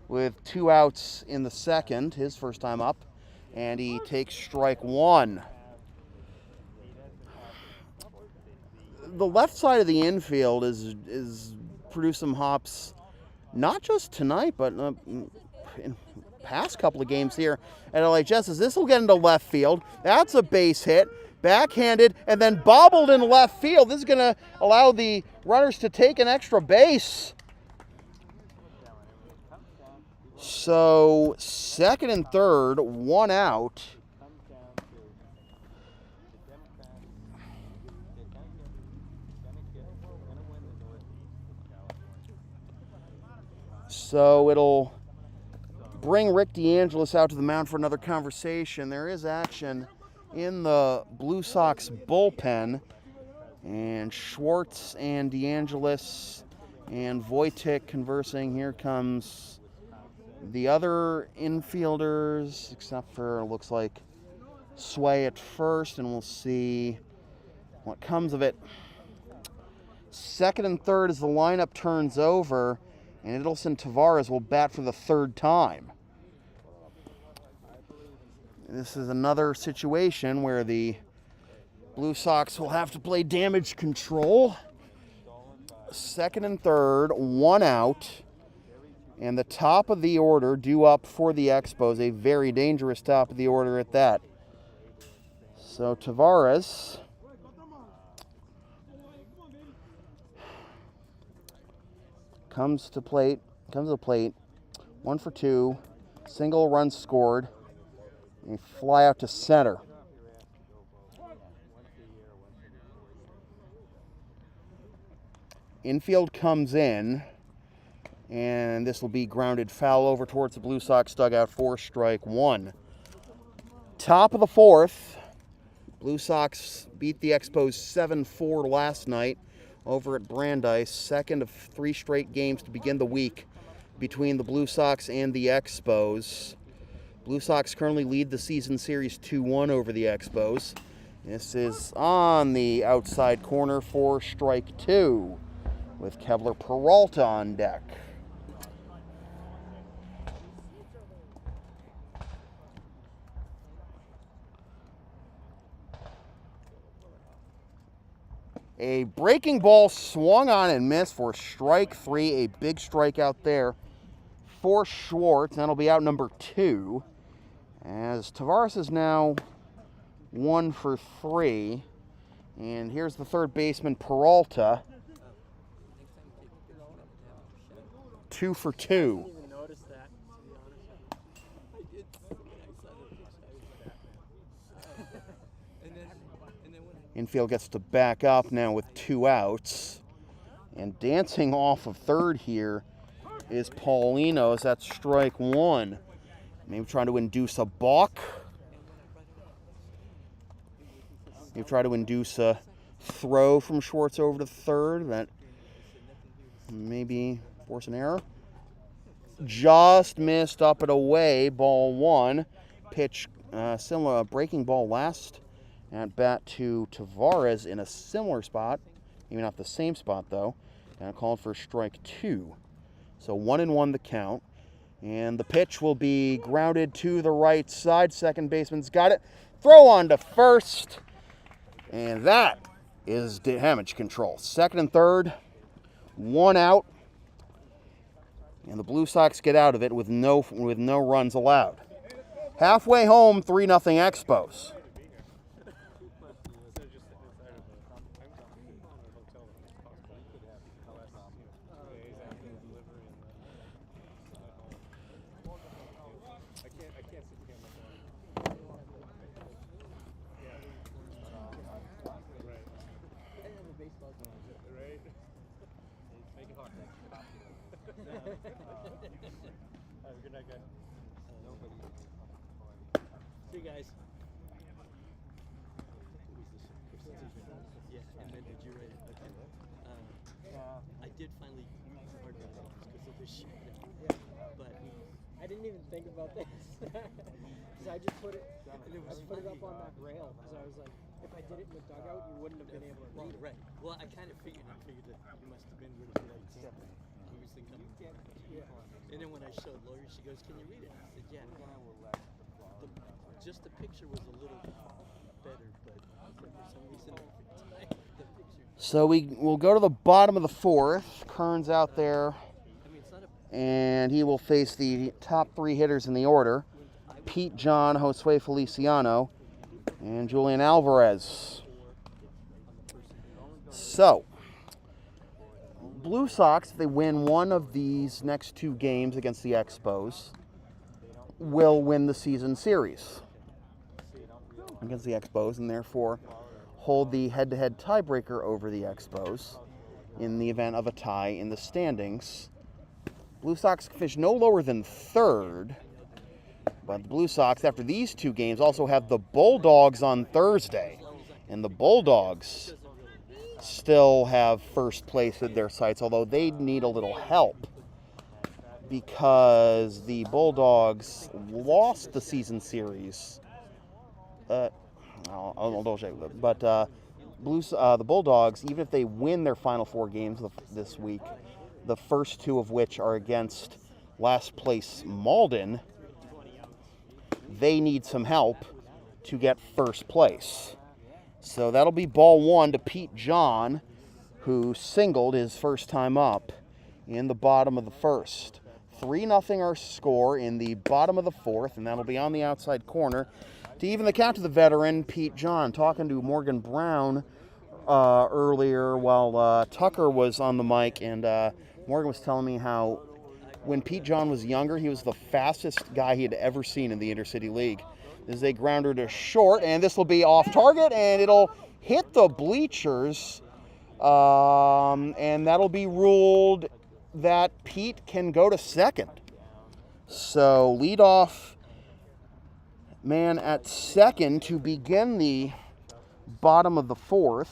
[SPEAKER 2] with 2 outs in the second, his first time up, and he takes strike 1. The left side of the infield is produced some hops, not just tonight, but in past couple of games here at LHS. As this will get into left field. That's a base hit, backhanded, and then bobbled in left field. This is going to allow the runners to take an extra base. So second and third, 1 out. So it'll bring Rick DeAngelis out to the mound for another conversation. There is action in the Blue Sox bullpen, and Schwartz and DeAngelis and Wojtek conversing. Here comes the other infielders, except for it looks like Sway at first, and we'll see what comes of it. Second and third as the lineup turns over, and Edelson Tavares will bat for the third time. This is another situation where the Blue Sox will have to play damage control. Second and third, one out, and the top of the order due up for the Expos, a very dangerous top of the order at that. So Tavares comes to the plate, 1 for 2, single run scored, and fly out to center. Infield comes in, and this will be grounded foul over towards the Blue Sox dugout for strike one. Top of the fourth, Blue Sox beat the Expos 7-4 last night over at Brandeis, second of 3 straight games to begin the week between the Blue Sox and the Expos. Blue Sox currently lead the season series 2-1 over the Expos. This is on the outside corner for strike 2 with Kevler Peralta on deck. A breaking ball swung on and missed for strike 3, a big strikeout there for Schwartz. That'll be out number 2, as Tavares is now 1 for 3. And here's the third baseman, Peralta, 2 for 2.
[SPEAKER 4] I didn't even notice that, to be honest. I did. I saw the picture. I was that, man. and then when
[SPEAKER 2] Infield gets to back up now with 2 outs. And dancing off of third here is Paulino, as that's strike 1. Maybe trying to induce a balk. Maybe try to induce a throw from Schwartz over to third. That maybe force an error. Just missed up and away, ball 1. Pitch, similar breaking ball last at bat to Tavares in a similar spot. Maybe not the same spot though. And called for strike 2. So 1-1 the count. And the pitch will be grounded to the right side. Second baseman's got it. Throw on to first. And that is damage control. Second and third, 1 out. And the Blue Sox get out of it with no runs allowed. Halfway home, 3-0 Expos.
[SPEAKER 4] See you guys. Yeah, and then did you write it? Okay. I did finally organize it because of this shit. But I didn't even think about this. Because I just put it up on that rail. Because I was like, if I did it in the dugout, you wouldn't have been able to read it. Right. Well, I kind of figured that you must have been with the light step. He was thinking, yeah. And then when I showed Lori, she goes, "Can you read it?" I said, "Yeah." Just the picture was a little better, but for some reason, the picture.
[SPEAKER 2] So we will go to the bottom of the fourth. Kern's out there, and he will face the top 3 hitters in the order: Pete John, Josue Feliciano, and Julian Alvarez. So, Blue Sox, if they win one of these next 2 games against the Expos, will win the season series against the Expos, and therefore hold the head-to-head tiebreaker over the Expos in the event of a tie in the standings. Blue Sox finish no lower than 3rd, But the Blue Sox, after these two games, also have the Bulldogs on Thursday. And the Bulldogs still have first place in their sights, although they need a little help because the Bulldogs lost the season series. I'll double check with it. But the Bulldogs, even if they win their final 4 games this week, the first 2 of which are against last place Malden, they need some help to get first place. So that'll be ball 1 to Pete John, who singled his first time up in the bottom of the first. 3-0 our score in the bottom of the 4th, and that'll be on the outside corner to even the count to the veteran, Pete John, talking to Morgan Brown earlier while Tucker was on the mic, and Morgan was telling me how when Pete John was younger, he was the fastest guy he had ever seen in the Intercity League. This is a grounder to short, and this will be off target, and it'll hit the bleachers, and that'll be ruled that Pete can go to second. So leadoff man at second to begin the bottom of the 4th.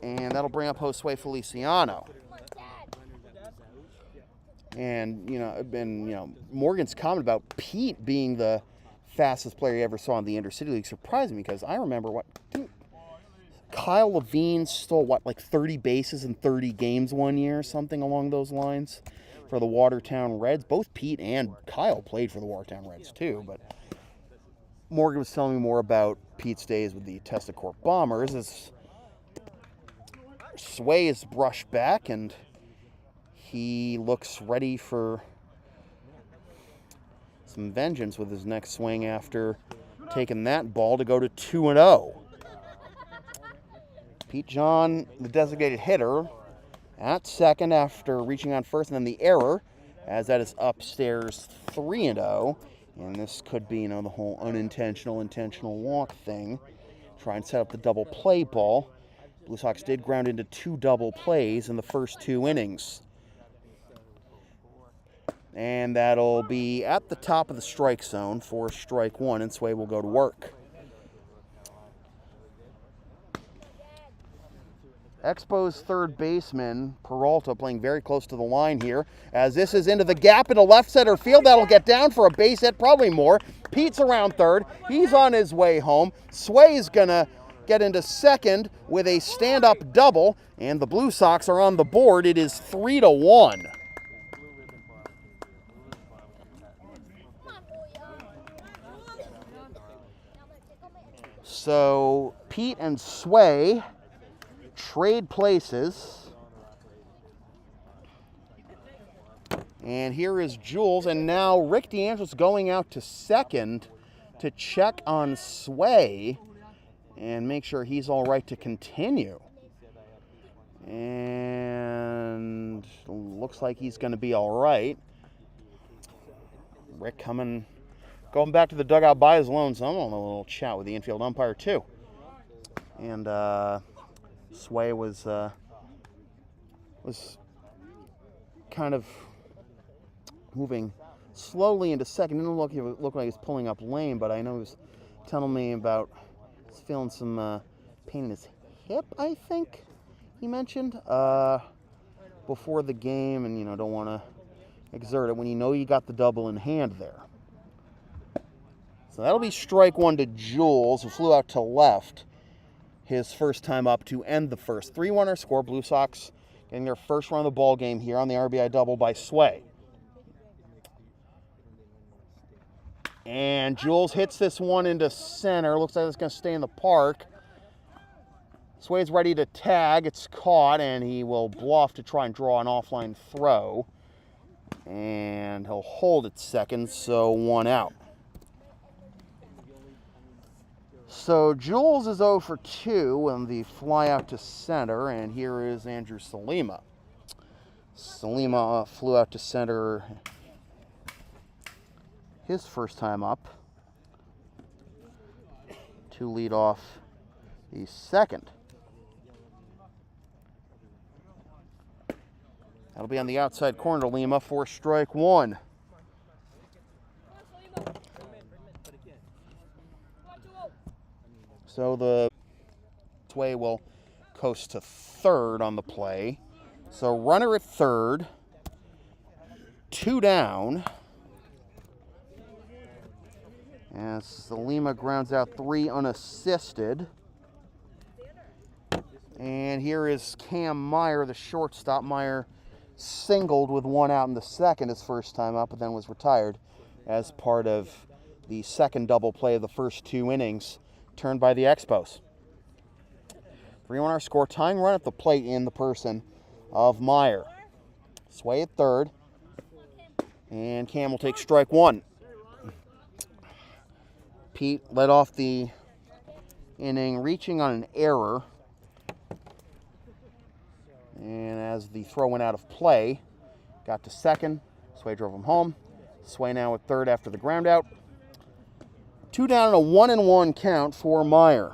[SPEAKER 2] And that'll bring up Josue Feliciano. And Morgan's comment about Pete being the fastest player he ever saw in the Intercity League surprised me, because I remember Kyle Levine stole, like 30 bases in 30 games one year, something along those lines, for the Watertown Reds. Both Pete and Kyle played for the Watertown Reds, too. But Morgan was telling me more about Pete's days with the Testacorp Bombers as Sway is brushed back, and he looks ready for some vengeance with his next swing after taking that ball to go to 2-0. Pete John, the designated hitter, at second after reaching on first, and then the error, as that is upstairs 3-0. And this could be, the whole unintentional, intentional walk thing. Try and set up the double play ball. Blue Sox did ground into 2 double plays in the first 2 innings. And that'll be at the top of the strike zone for strike 1, and Sway will go to work. Expos third baseman Peralta playing very close to the line here, as this is into the gap into left center field. That'll get down for a base hit, probably more. Pete's around third. He's on his way home. Sway's gonna get into second with a stand-up double, and the Blue Sox are on the board. It is 3-1. So Pete and Sway trade places. And here is Jules, and now Rick DeAngelis going out to second to check on Sway and make sure he's all right to continue. And looks like he's going to be all right. Rick going back to the dugout by his lonesome. A little chat with the infield umpire too. And Sway was kind of moving slowly into second. Didn't look like he was pulling up lane, but I know he was telling me about he's feeling some pain in his hip, I think he mentioned, before the game, and don't want to exert it when you got the double in hand there. So that'll be strike 1 to Jules, who flew out to left his first time up to end the first. 3-1 our score. Blue Sox getting their first run of the ball game here on the RBI double by Sway. And Jules hits this one into center. Looks like it's going to stay in the park. Sway's ready to tag. It's caught, and he will bluff to try and draw an offline throw. And he'll hold at second, so 1 out. So Jules is 0 for 2 on the fly out to center, and here is Andrew Salima. Salima flew out to center his first time up to lead off the second. That'll be on the outside corner to Lima for strike one. So the Sway will coast to third on the play. So runner at third, 2 down. As the Lima grounds out 3 unassisted. And here is Cam Meyer, the shortstop. Meyer singled with 1 out in the second his first time up, but then was retired as part of the second double play of the first 2 innings, turned by the Expos. 3-1 our score, tying run at the plate in the person of Meyer. Sway at third, and Cam will take strike one. Pete led off the inning reaching on an error. And as the throw went out of play, got to second. Sway drove him home. Sway now at third after the ground out. 2 down and a 1-1 count for Meyer.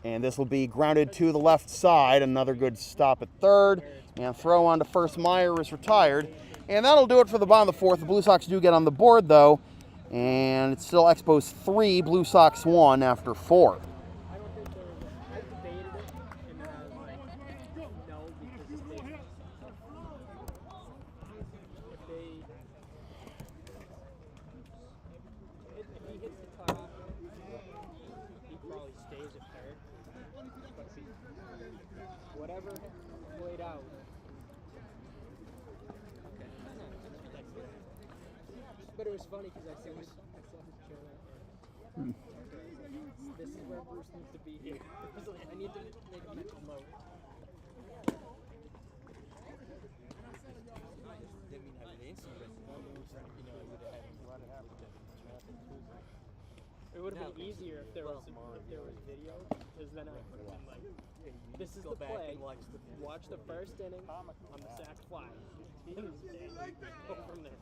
[SPEAKER 2] And this will be grounded to the left side. Another good stop at third. And throw on to first. Meyer is retired. And that'll do it for the bottom of the fourth. The Blue Sox do get on the board, though. And it's still Expos 3, Blue Sox 1 after 4.
[SPEAKER 7] I don't think I debated it, and then I was like, no, because if he hits the cutoff, he probably stays at third. But if he, whatever played out. Okay. But it was funny because I saw his trailer. This is where Bruce needs to be here. I need to make him promote. It would have been easier if there was video, because then I would have been like, this is the play, watch the first inning on the sack fly, and go from there.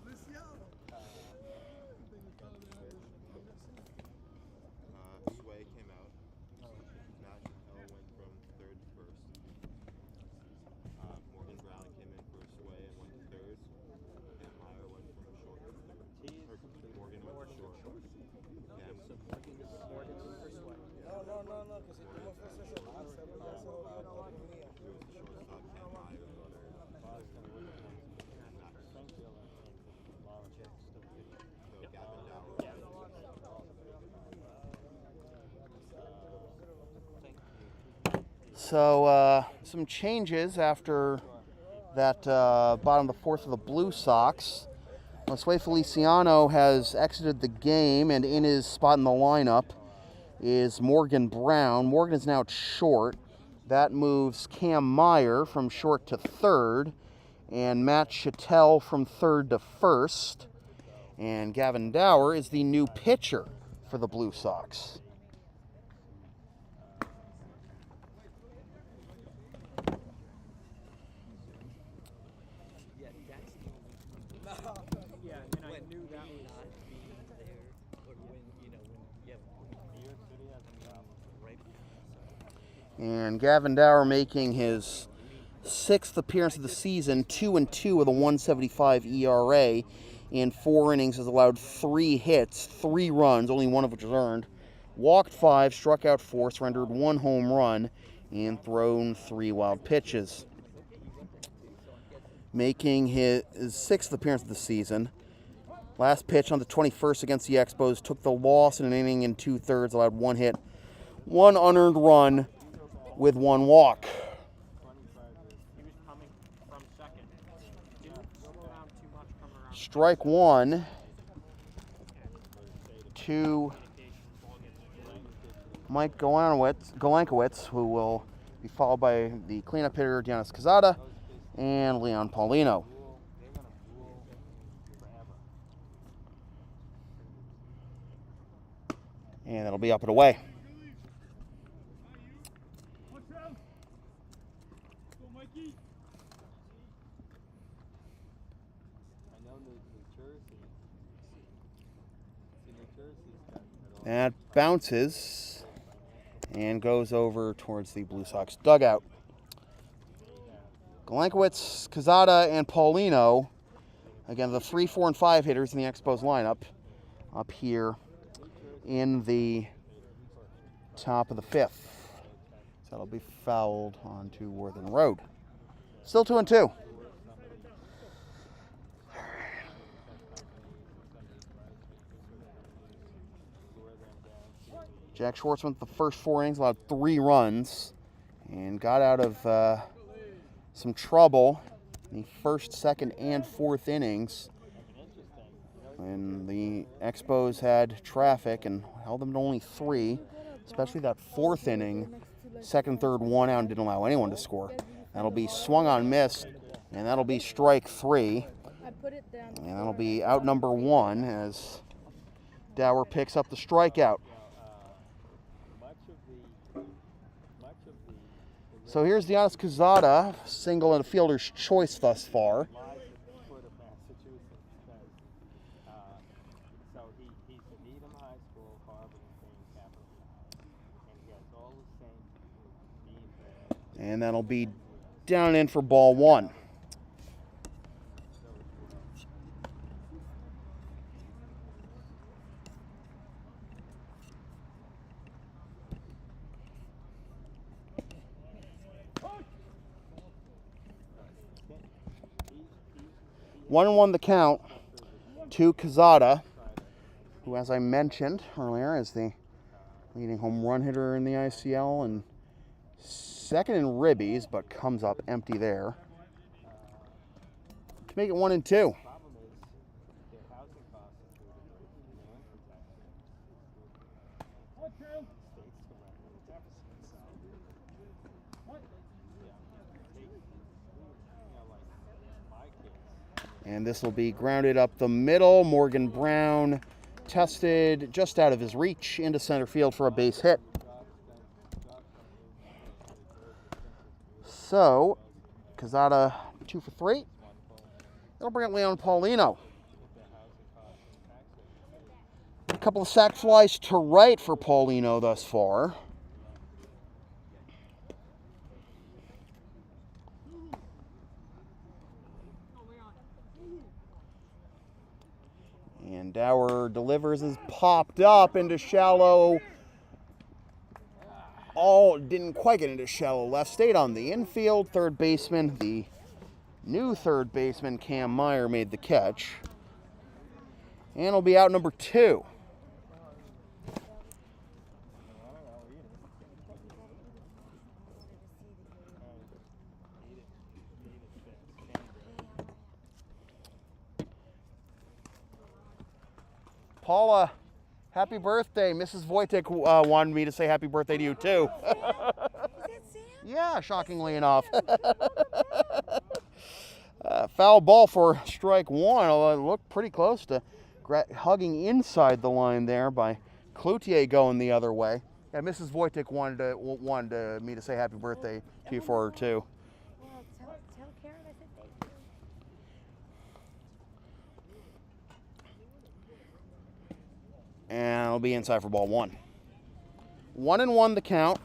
[SPEAKER 5] Sway came out. Matt Chappelle went from third to first. Morgan Brown came in for Sway and went to third. And Meyer went from short to third. Morgan went to short.
[SPEAKER 2] So some changes after that bottom of the fourth of the Blue Sox. Josue Feliciano has exited the game, and in his spot in the lineup is Morgan Brown. Morgan is now at short. That moves Cam Meyer from short to third, and Matt Chattel from third to first. And Gavin Dower is the new pitcher for the Blue Sox. And Gavin Dower making his 6th appearance of the season, 2-2 with a 1.75 ERA. In 4 innings has allowed 3 hits, 3 runs, only 1 of which was earned. Walked 5, struck out 4, surrendered 1 home run, and thrown 3 wild pitches. Making his 6th appearance of the season. Last pitch on the 21st against the Expos, took the loss in an inning in 2/3, allowed 1 hit, 1 unearned run, with 1 walk.
[SPEAKER 7] He was coming from second. Didn't slow down too much from around.
[SPEAKER 2] Strike 1 to Mike Golankowicz, who will be followed by the cleanup hitter Giannis Cazada and Leon Paulino. And that'll be up and away. That bounces and goes over towards the Blue Sox dugout. Galenkowitz, Cazada, and Paulino, again, the 3, 4, and 5 hitters in the Expos lineup, up here in the top of the 5th. So that'll be fouled onto Worthing Road. Still 2-2. Jack Schwartzman, the first 4 innings, allowed 3 runs and got out of some trouble in the first, second, and 4th innings. And the Expos had traffic and held them to only 3, especially that 4th inning. Second, third, 1 out and didn't allow anyone to score. That'll be swung on, missed, and that'll be strike 3. And that'll be out number 1 as Dower picks up the strikeout. So here's Giannis Cazada, single and a fielder's choice thus far. And that'll be down and in for ball 1. One and 1 the count to Cazada, who, as I mentioned earlier, is the leading home run hitter in the ICL and second in ribbies, but comes up empty there to make it 1-2. And this will be grounded up the middle. Morgan Brown tested just out of his reach into center field for a base hit. So, Cazada 2 for 3. That'll bring up Leon Paulino. A couple of sac flies to right for Paulino thus far. And Dower delivers, is popped up into shallow. Didn't quite get into shallow left. Stayed on the infield. Third baseman, the new third baseman, Cam Meyer, made the catch. And it'll be out number 2. Paula, happy birthday. Mrs. Wojtek wanted me to say happy birthday to you, too.
[SPEAKER 8] Is that Sam?
[SPEAKER 2] Yeah, shockingly enough. Foul ball for strike 1, although it looked pretty close to hugging inside the line there by Cloutier going the other way. Yeah, Mrs. Wojtek wanted me to say happy birthday to you for her, too.
[SPEAKER 8] Well, tell Karen I said thank you.
[SPEAKER 2] And it'll be inside for ball 1. 1-1 the count.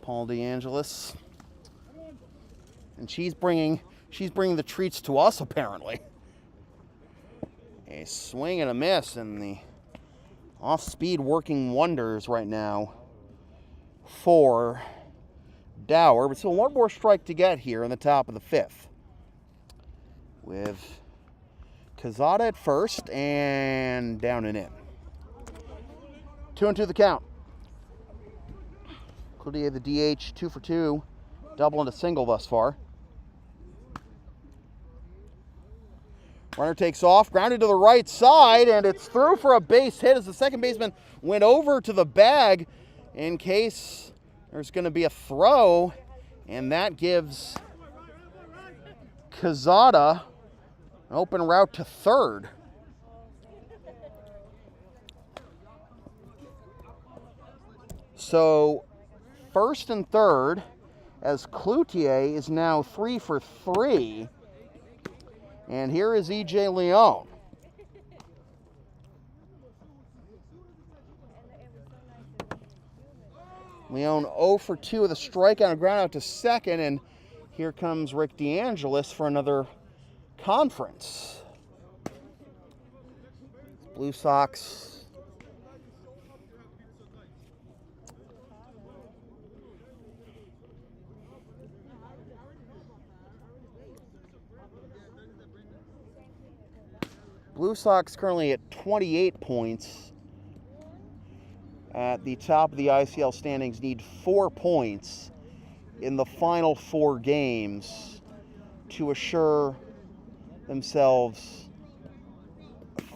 [SPEAKER 2] Paul DeAngelis. And she's bringing the treats to us, apparently. A swing and a miss, and the off-speed working wonders right now for Dower. But still one more strike to get here in the top of the 5th. With Cazada at first and down and in. 2-2 the count. Cloutier the DH, 2 for 2, double and a single thus far. Runner takes off, grounded to the right side, and it's through for a base hit as the second baseman went over to the bag in case there's going to be a throw, and that gives Cazada an open route to third. So first and third, as Cloutier is now 3 for 3. And here is E.J. Leon. Leone 0 for 2 with a strikeout and ground out to second, and here comes Rick DeAngelis for another conference. Blue Sox currently at 28 points. At the top of the ICL standings, need 4 points in the final 4 games to assure themselves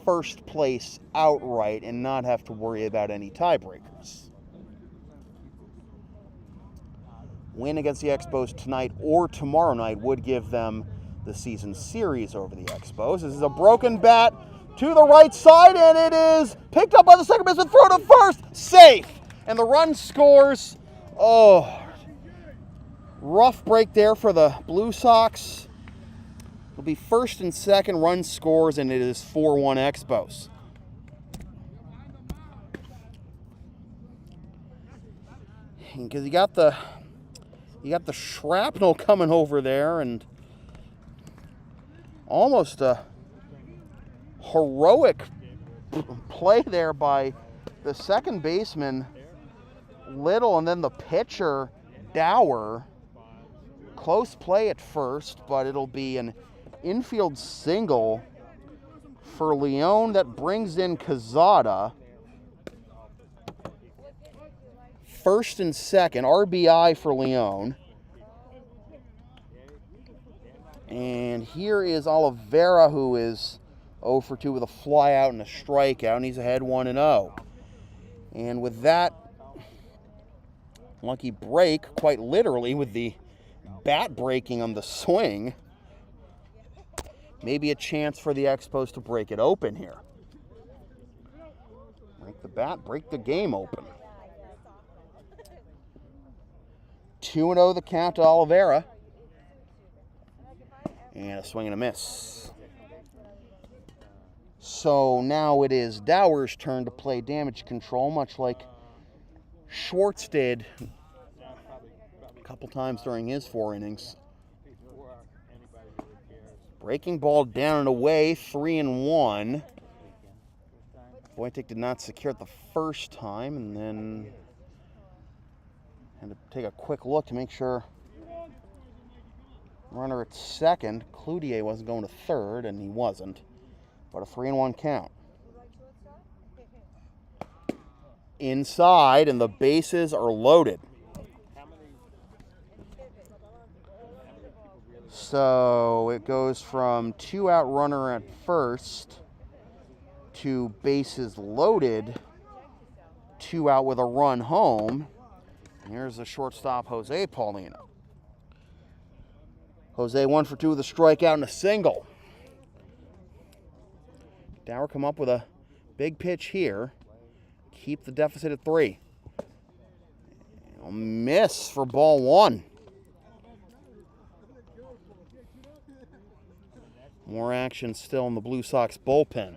[SPEAKER 2] first place outright and not have to worry about any tiebreakers. Win against the Expos tonight or tomorrow night would give them the season series over the Expos. This is a broken bat to the right side, and it is picked up by the second baseman, throw to first, safe, and the run scores. Oh, rough break there for the Blue Sox. It'll be first and second, run scores, and it is 4-1 Expos. Because you got the shrapnel coming over there, and almost a heroic play there by the second baseman, Little, and then the pitcher, Dower. Close play at first, but it'll be an infield single for Leone that brings in Quezada. First and second, RBI for Leone. And here is Oliveira, who is 0 for 2 with a fly out and a strikeout, and he's ahead 1-0. And with that lucky break, quite literally with the bat breaking on the swing, maybe a chance for the Expos to break it open here. Break the bat, break the game open. 2-0 the count to Oliveira. And a swing and a miss. So now it is Dower's turn to play damage control, much like Schwartz did a couple times during his 4 innings. Breaking ball down and away, 3-1. Wojtek did not secure it the first time, and then had to take a quick look to make sure runner at second. Cloutier wasn't going to third, and he wasn't. But a 3-1 count. Inside, and the bases are loaded. So it goes from 2-out runner at first to bases loaded, 2 out with a run home. And here's the shortstop, Jose Paulino. Jose 1 for 2 with a strikeout and a single. Dower come up with a big pitch here. Keep the deficit at 3. A miss for ball 1. More action still in the Blue Sox bullpen.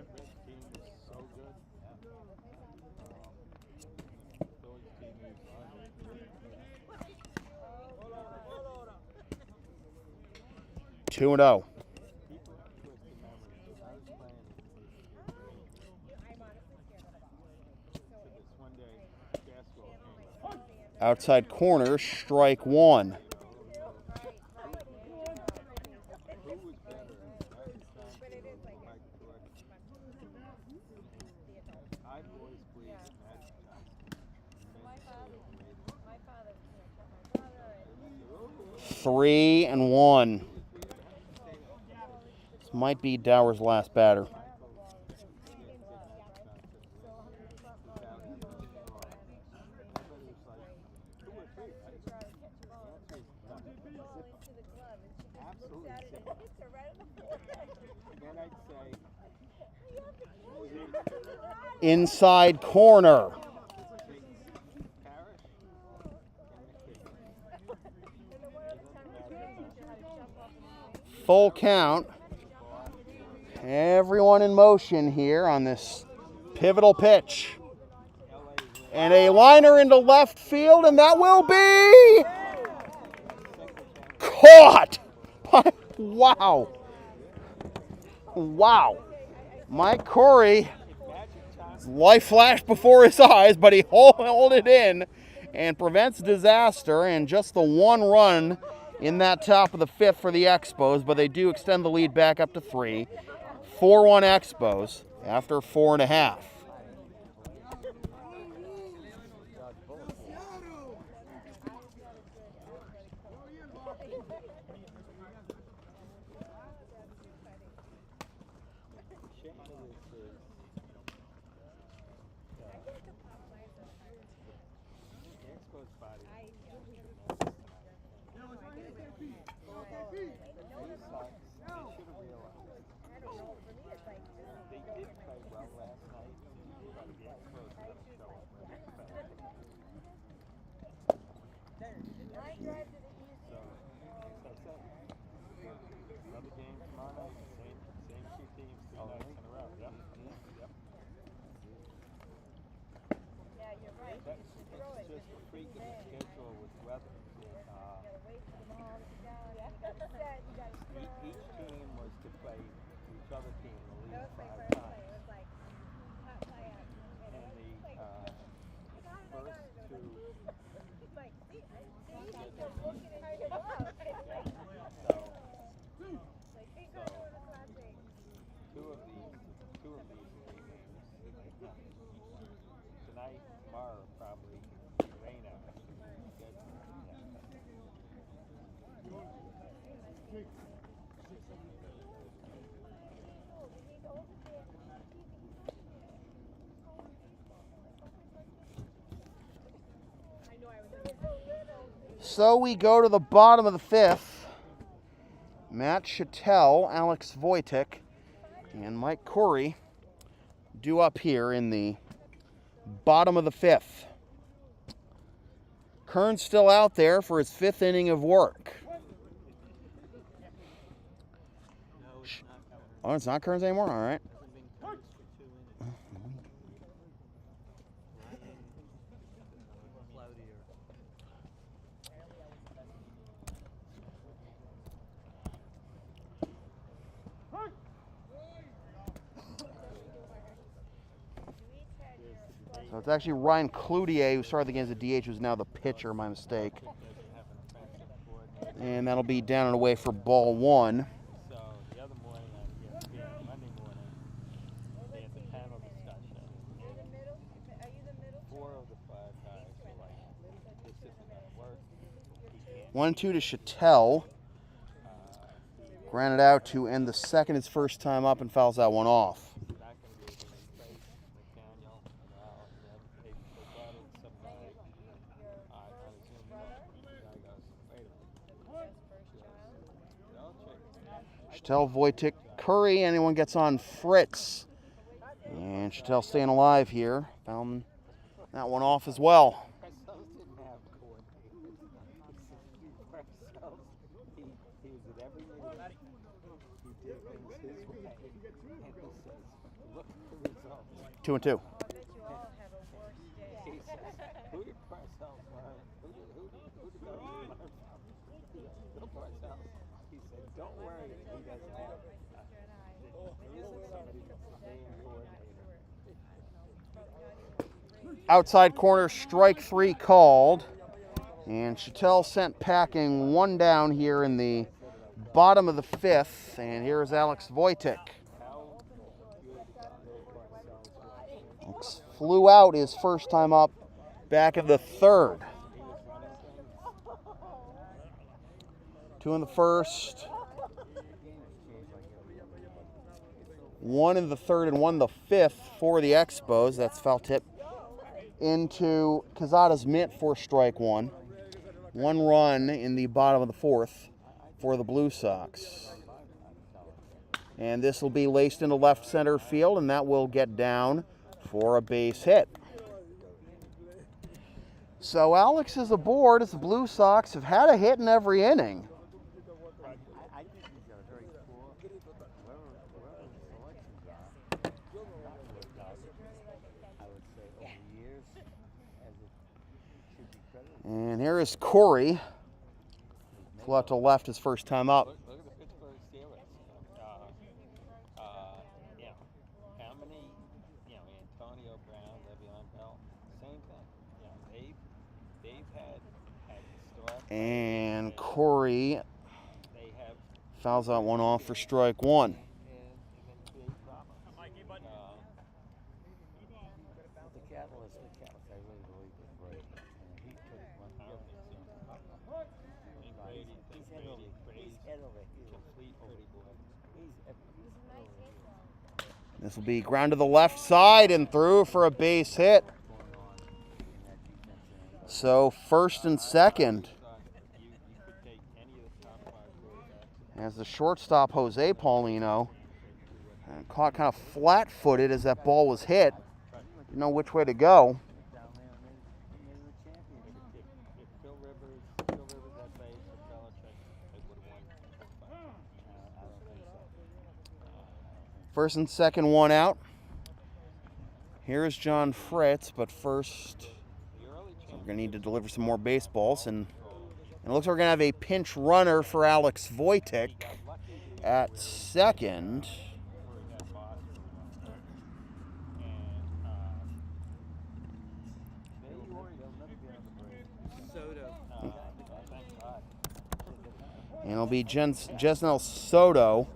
[SPEAKER 2] Two and 0. Outside corner, strike 1. Three and 1. This might be Dower's last batter. Inside corner. Full count. Everyone in motion here on this pivotal pitch. And a liner into left field, and that will be caught. Wow. Wow. Mike Corey, life flashed before his eyes, but he held it in and prevents disaster, and just the one run in that top of the fifth for the Expos, but they do extend the lead back up to 3. 4-1 Expos after 4.5.
[SPEAKER 4] Another game tomorrow night. Same two teams 2 nights in a row. Yep. That's just a freak of the schedule with weather. Each team was to play each other team in the league 5 times. And the first 2 two of these games tonight, tomorrow, probably rain out.
[SPEAKER 2] So we go to the bottom of the 5th. Matt Chattel, Alex Wojtek, and Mike Corey due up here in the bottom of the 5th. Kern's still out there for his 5th inning of work. Oh, it's not Kern's anymore? All right. So it's actually Ryan Cloutier who started the game as a DH, who's now the pitcher, my mistake. And that'll be down and away for ball 1.
[SPEAKER 4] So the other morning on ESPN, Monday morning, they had the panel discussion. 4 of the 5 guys were like, this isn't going to work.
[SPEAKER 2] 1-2 to Chattel. Grounded out to end the second, his first time up, and fouls that one off. Chattel, Wojtek, Curry, anyone gets on Fritz. And Chattel staying alive here. Found that one off as well. Two and two.
[SPEAKER 4] Don't worry, he doesn't have
[SPEAKER 2] Outside corner, strike 3 called. And Chattel sent packing 1 down here in the bottom of the 5th. And here's Alex Wojtek. Flew out his first time up back in the 3rd. 2 in the 1st. 1 in the 3rd and 1 in the 5th for the Expos. That's foul tip into Quezada's mitt for strike 1. 1 run in the bottom of the 4th for the Blue Sox. And this will be laced into left center field, and that will get down for a base hit. So Alex is aboard as the Blue Sox have had a hit in every inning.
[SPEAKER 4] I think he's got a very cool, wherever the selections are, I would say over the years,
[SPEAKER 2] And here is Corey. Flew out to left his first time up.
[SPEAKER 1] Look at the Pittsburgh Steelers. You know, how many, Antonio Brown, Le'Veon Bell, same thing. They've had historic.
[SPEAKER 2] And Corey
[SPEAKER 1] They have
[SPEAKER 2] fouls out one off for strike one.
[SPEAKER 1] and create problems.
[SPEAKER 6] The catalyst, I really believe is great. And he took one
[SPEAKER 1] I don't think so.
[SPEAKER 6] he's head over heels.
[SPEAKER 1] Complete holy boy.
[SPEAKER 6] He's head over heels.
[SPEAKER 2] This will be ground to the left side and through for a base hit. So first and second.
[SPEAKER 1] You could take any of the top 5 quarterbacks.
[SPEAKER 2] As the shortstop, Jose Paulino, caught kind of flat-footed as that ball was hit. Didn't know which way to go.
[SPEAKER 6] Down there and made him a champion.
[SPEAKER 1] If Phil Rivers had played for Belichick, they would have won.
[SPEAKER 6] I don't think so.
[SPEAKER 2] First and second, one out. Here is John Fritz, but first we're going to need to deliver some more baseballs. And it looks like we're going to have a pinch runner for Alex Wojtek at second. And it'll be Jesnel Soto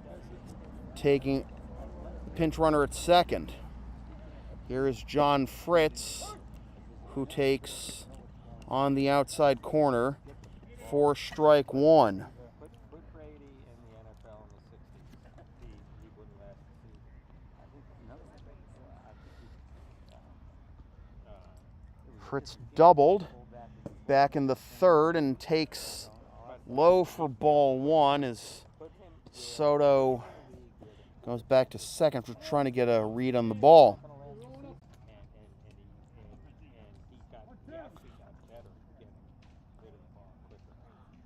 [SPEAKER 2] taking the pinch runner at second. Here is John Fritz, who takes on the outside corner for strike one.
[SPEAKER 1] Put Brady in the NFL in the 60s. He wouldn't last the season.
[SPEAKER 2] Fritz doubled back in the third and takes low for ball one as Soto goes back to second for trying to get a read on the ball.
[SPEAKER 1] He got better at getting rid of the ball quicker.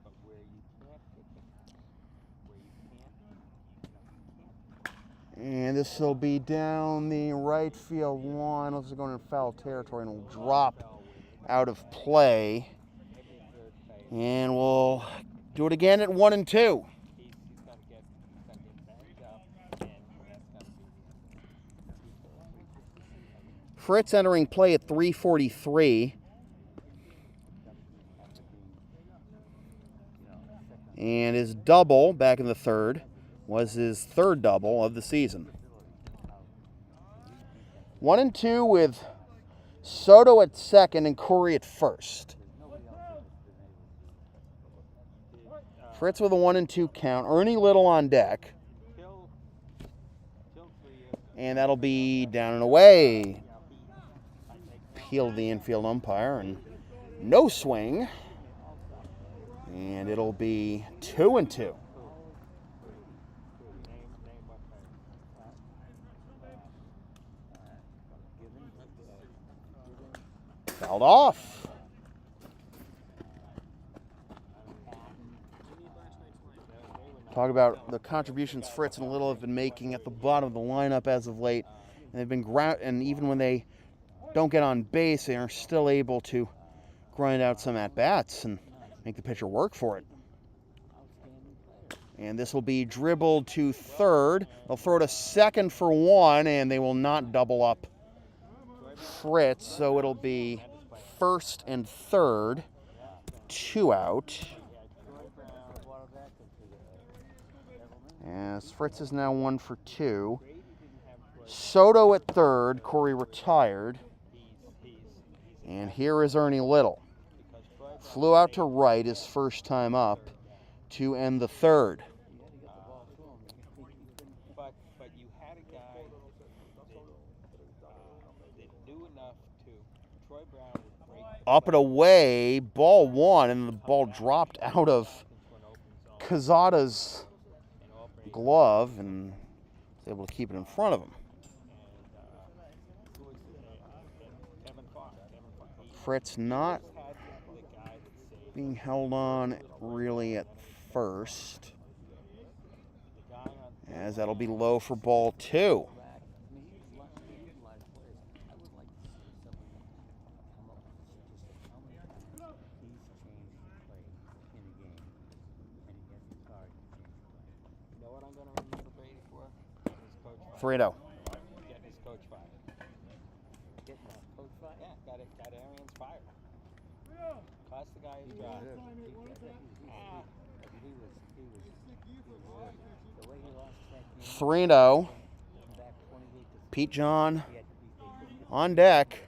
[SPEAKER 1] But where you can't pick him,
[SPEAKER 2] And this will be down the right field line. Looks like going in foul territory and will drop out of play. And we'll do it again at 1 and 2.
[SPEAKER 1] he's going to get banged up, and that's going to be
[SPEAKER 2] Fritz entering play at 3:43. And his double back in the third was his third double of the season. 1 and 2 with Soto at second and Corey at first. Fritz with a 1 and 2 count. Ernie Little on deck.
[SPEAKER 1] till 3 years.
[SPEAKER 2] And that'll be down and away. Peeled the infield umpire and no swing. And it'll be 2 and 2. Fouled off. Talk about the contributions Fritz and Little have been making at the bottom of the lineup as of late. And they've been and even when they don't get on base, they are still able to grind out some at-bats and make the pitcher work for it. And this will be dribbled to third. They'll throw to second for 1, and they will not double up Fritz, so it'll be first and third, 2 out. As Fritz is now 1 for 2. Soto at third, Corey retired. And here is Ernie Little. Flew out to right his first time up to end the third.
[SPEAKER 1] But you had a guy that knew enough to. Troy Brown would break
[SPEAKER 2] Up and away, ball one, and the ball dropped out of Cazada's glove and was able to keep it in front of him. Fritz not being held on really at first, as that'll be low for ball 2. 3-0.
[SPEAKER 1] Getting his coach fired.
[SPEAKER 6] Getting a coach fired.
[SPEAKER 1] Yeah, got Arians fired. Cost the guy his job.
[SPEAKER 6] The way he lost that game
[SPEAKER 2] 3-0.
[SPEAKER 6] back 28 to
[SPEAKER 2] Pete John
[SPEAKER 6] he had to beat
[SPEAKER 2] on deck,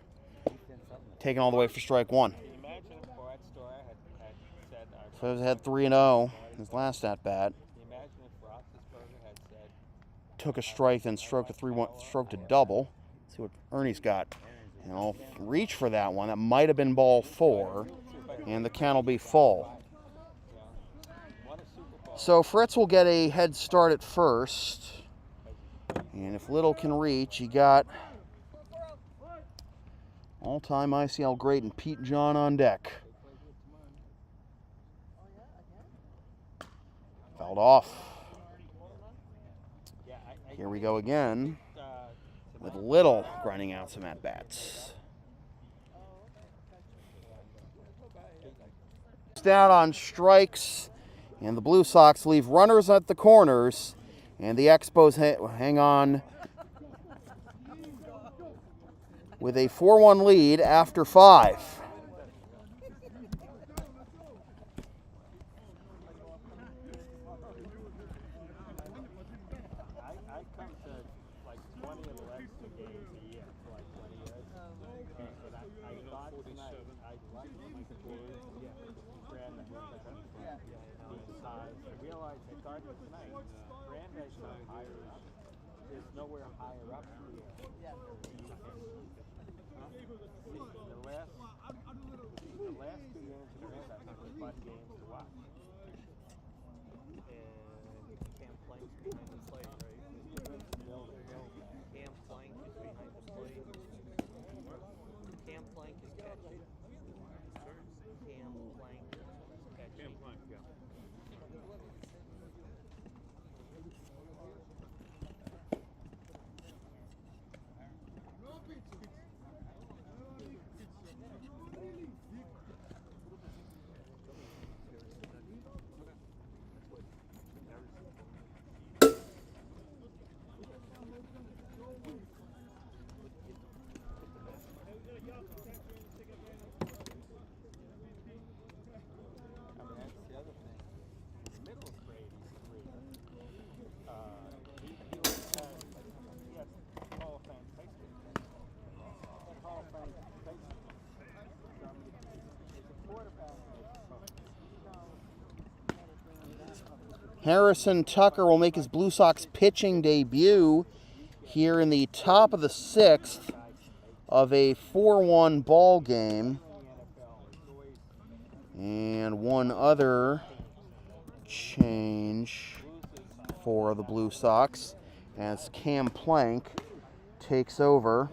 [SPEAKER 6] he's done something.
[SPEAKER 2] taking all the way for strike one.
[SPEAKER 1] Can you imagine if Bart Storer had said,
[SPEAKER 2] So he had 3-0 his last at bat.
[SPEAKER 1] can you imagine if Roethlisberger had said,
[SPEAKER 2] Took a strike, then stroked a 3-1, stroked a double. See what Ernie's got. And I'll reach for that one. That might have been ball 4, and the count will be full.
[SPEAKER 1] what a Super Bowl?
[SPEAKER 2] So Fritz will get a head start at first. And if Little can reach, he got all-time ICL great and Pete John on deck. Fouled off.
[SPEAKER 1] Yeah,
[SPEAKER 2] Here we go again
[SPEAKER 1] uh,
[SPEAKER 2] with Little grinding out some at-bats. Down on strikes, and the Blue Sox leave runners at the corners, and the Expos hang on with a 4-1 lead after 5.
[SPEAKER 1] I come to like 20 of the Lexington games a year for like 20 years. And I thought tonight I'd like my Blues. Brand I realized I thought tonight Brandeis not higher up. There's nowhere higher up here. The last 2 games of Brandeis were fun games to watch. And Cam Plank's behind the plate, right? Cam Plank is behind the plate. Cam Plank is catching. Cam Plank is catching. That's the other thing. Middle's grade is 3. He has Hall of Fame tasting. That Hall of Fame tasting. It's a quarterback.
[SPEAKER 2] Harrison Tucker will make his Blue Sox pitching debut here in the top of the 6th of a 4-1 ball game. And one other change for the Blue Sox as Cam Plank takes over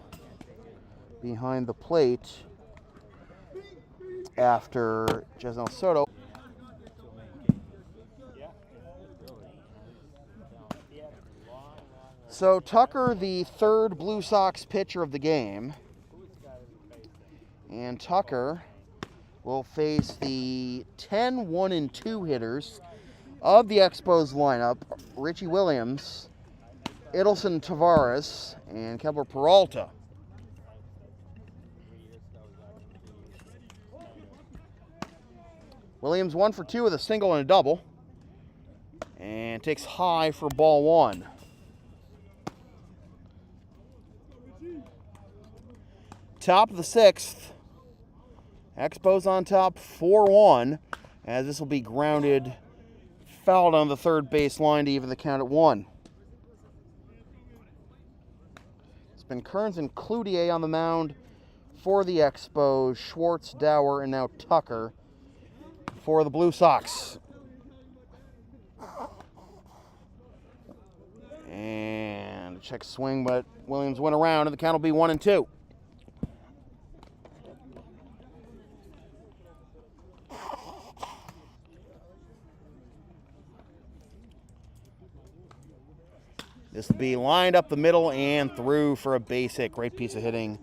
[SPEAKER 2] behind the plate after Jesnel Soto. So Tucker, the 3rd Blue Sox pitcher of the game, and Tucker will face the 10 1-2 hitters of the Expos lineup: Richie Williams, Idelson Tavares, and Kepler Peralta. Williams 1 for 2 with a single and a double, and takes high for ball 1. Top of the 6th. Expos on top 4-1, as this will be grounded fouled on the third base line to even the count at 1. It's been Kearns and Cloutier on the mound for the Expos, Schwartz, Dower, and now Tucker for the Blue Sox. And check swing, but Williams went around, and the count will be 1-2. This will be lined up the middle and through for a base hit. Great piece of hitting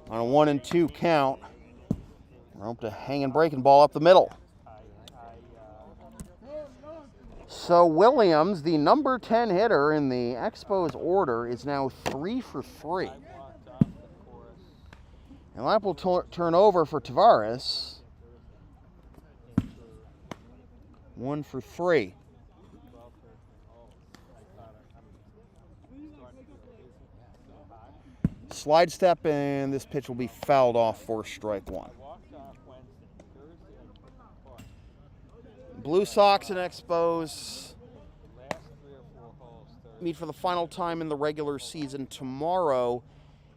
[SPEAKER 2] on a 1-2 count. Rope to hanging breaking ball up the middle. So Williams, the number 10 hitter in the Expos order, is now 3 for 3.
[SPEAKER 1] Walked off the course.
[SPEAKER 2] And that will turn over for Tavares. 1 for 3. Slide step, and this pitch will be fouled off for strike 1.
[SPEAKER 1] Walked off Wednesday. Thursday, I caught.
[SPEAKER 2] Blue Sox and Expos
[SPEAKER 1] Last 3 or 4 holes. Thursday.
[SPEAKER 2] meet for the final time in the regular season tomorrow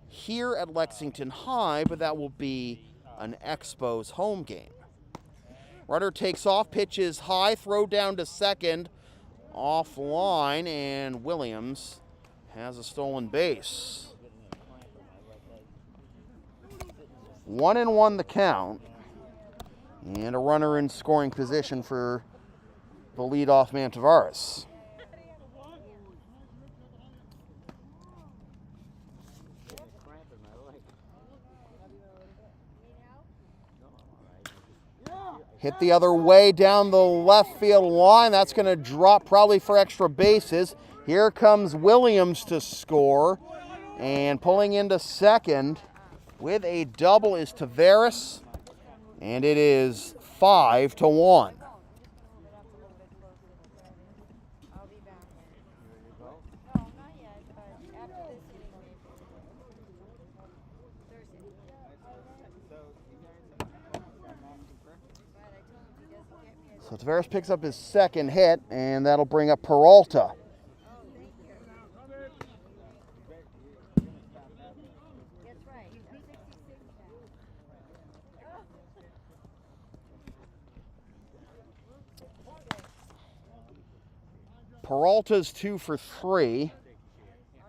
[SPEAKER 2] here at Lexington High, but that will be an Expos home game. Runner takes off, pitches high, throw down to second, offline, and Williams has a stolen base. 1-1 the count, and a runner in scoring position for the leadoff man Tavares. Hit the other way down the left field line. That's going to drop probably for extra bases. Here comes Williams to score. And pulling into second with a double is Tavares. And it is 5-1.
[SPEAKER 8] I'll be back. No, not yet, but after this inning, maybe. Thursday. But I told him he doesn't get me.
[SPEAKER 2] So Tavares picks up his second hit, and that'll bring up Peralta.
[SPEAKER 8] Oh, thank you. That's right. I'm 66 now.
[SPEAKER 2] Peralta's 2 for 3
[SPEAKER 8] All right,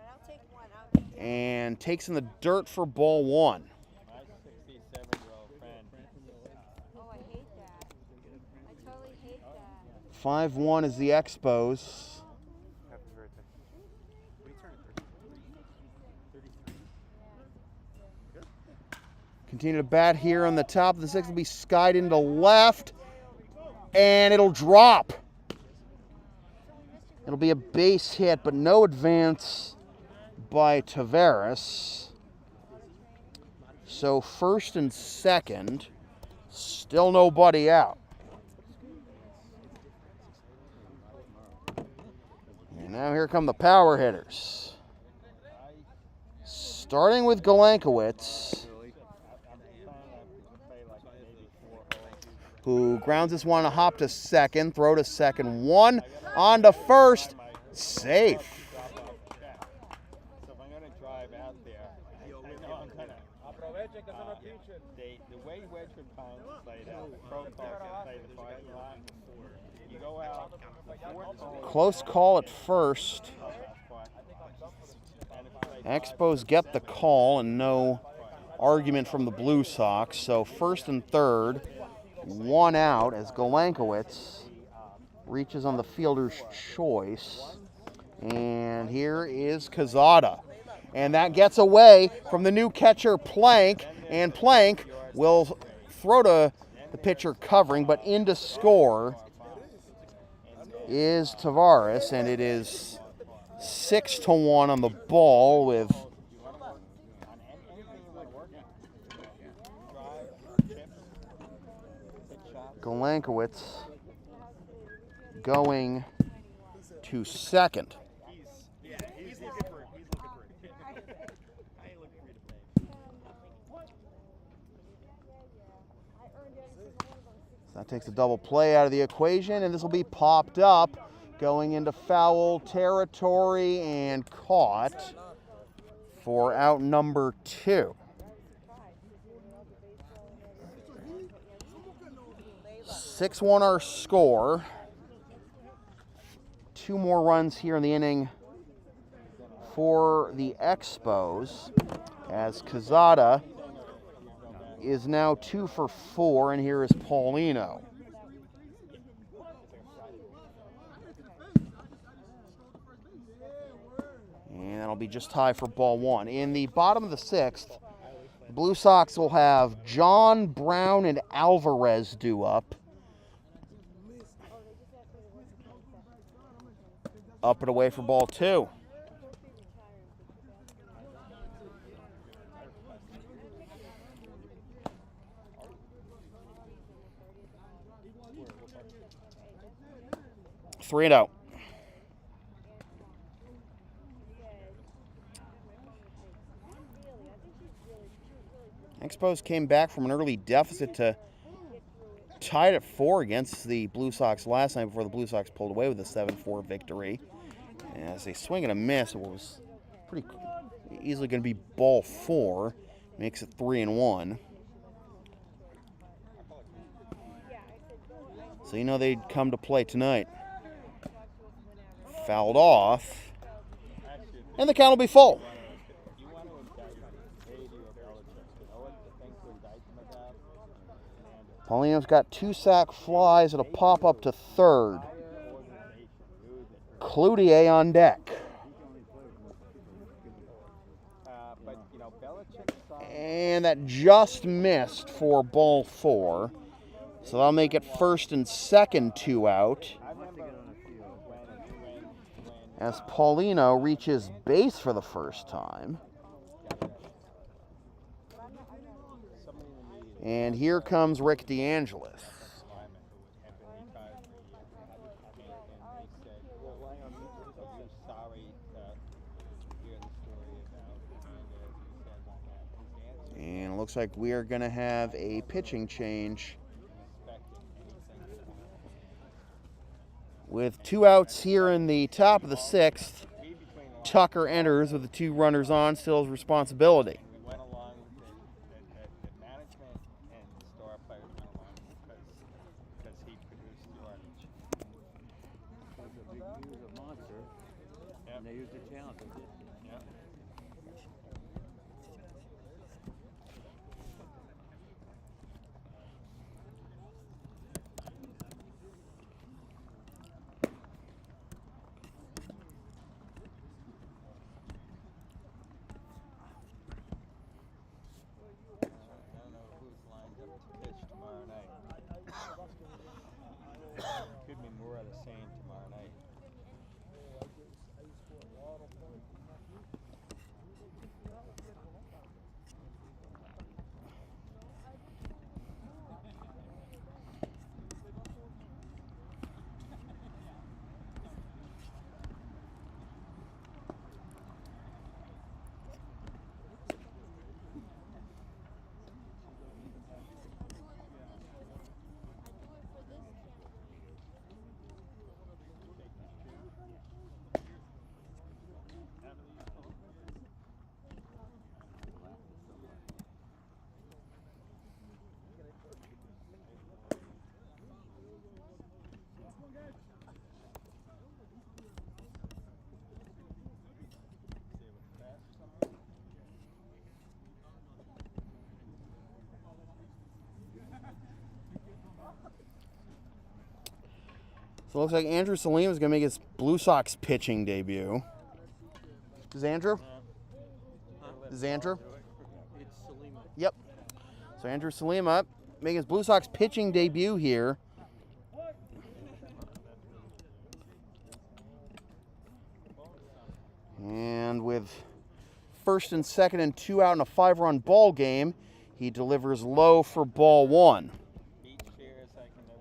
[SPEAKER 8] I'll take one.
[SPEAKER 2] and takes in the dirt for ball 1.
[SPEAKER 1] My 67-year-old friend.
[SPEAKER 8] Oh, I hate that. I totally hate that.
[SPEAKER 2] 5-1 is the Expos.
[SPEAKER 5] Happy birthday. What are you turning? 33.
[SPEAKER 2] Continue to bat here on the top of the sixth. Will be skied into left, and it'll drop. It'll be a base hit, but no advance by Tavares. So first and second, still nobody out. And now here come the power hitters. Starting with Golankowicz, who grounds this one, a hop to second, throw to second, one on to first, safe.
[SPEAKER 1] So if I'm going to drive out there, I know I'm going to. The way Wedgwood Pines played out, the pro call play the parking lot. You go out,
[SPEAKER 2] Close call at first. Expos get the call and no argument from the Blue Sox. So first and third, one out as Golankowicz reaches on the fielder's choice. And here is Quezada. And that gets away from the new catcher Plank. And Plank will throw to the pitcher covering, but in to score is Tavares. And it is 6-1 on the ball with Golankowicz going to second.
[SPEAKER 5] He's looking for it. He's looking for it. I ain't looking for you to play.
[SPEAKER 2] So that takes a double play out of the equation, and this will be popped up going into foul territory and caught for out number 2. 6-1 our score. 2 more runs here in the inning for the Expos as Quezada is now 2 for 4, and here is Paulino. And that'll be just high for ball 1. In the bottom of the 6th, the Blue Sox will have John, Brown, and Alvarez due up. Up and away for ball 2. Three and out. Expos came back from an early deficit to tied at 4 against the Blue Sox last night before the Blue Sox pulled away with a 7-4 victory. And as they swing and a miss, it was pretty easily going to be ball 4. Makes it 3 and 1. So you know they'd come to play tonight. Fouled off. And the count will be full.
[SPEAKER 4] You want to indict Brady or Belichick. You know what the thing to indict them about?
[SPEAKER 2] Paulino's got 2 sack flies. It'll pop up to third. Cloutier on deck.
[SPEAKER 4] But, you know, Belichick saw
[SPEAKER 2] And that just missed for ball 4. So that'll make it first and second, 2 out.
[SPEAKER 4] I remember when
[SPEAKER 2] As Paulino reaches base for the first time. And here comes Rick DeAngelis. And it looks like we are going to have a pitching change. With 2 outs here in the top of the 6th, Tucker enters with the 2 runners on, still his responsibility.
[SPEAKER 4] we went along the management and the star players went along because he produced the orange.
[SPEAKER 6] He was a monster, and they used the talent.
[SPEAKER 4] Yeah. I don't know who's lined up to pitch tomorrow night. Could be more of the same tomorrow night.
[SPEAKER 2] So it looks like Andrew Salim is going to make his Blue Sox pitching debut. Is Andrew? Is Andrew?
[SPEAKER 7] It's Salima.
[SPEAKER 2] Yep. So Andrew Salim up, making his Blue Sox pitching debut here. And with first and second and 2 out in a 5-run ball game, he delivers low for ball 1.
[SPEAKER 4] Beach chairs, I can never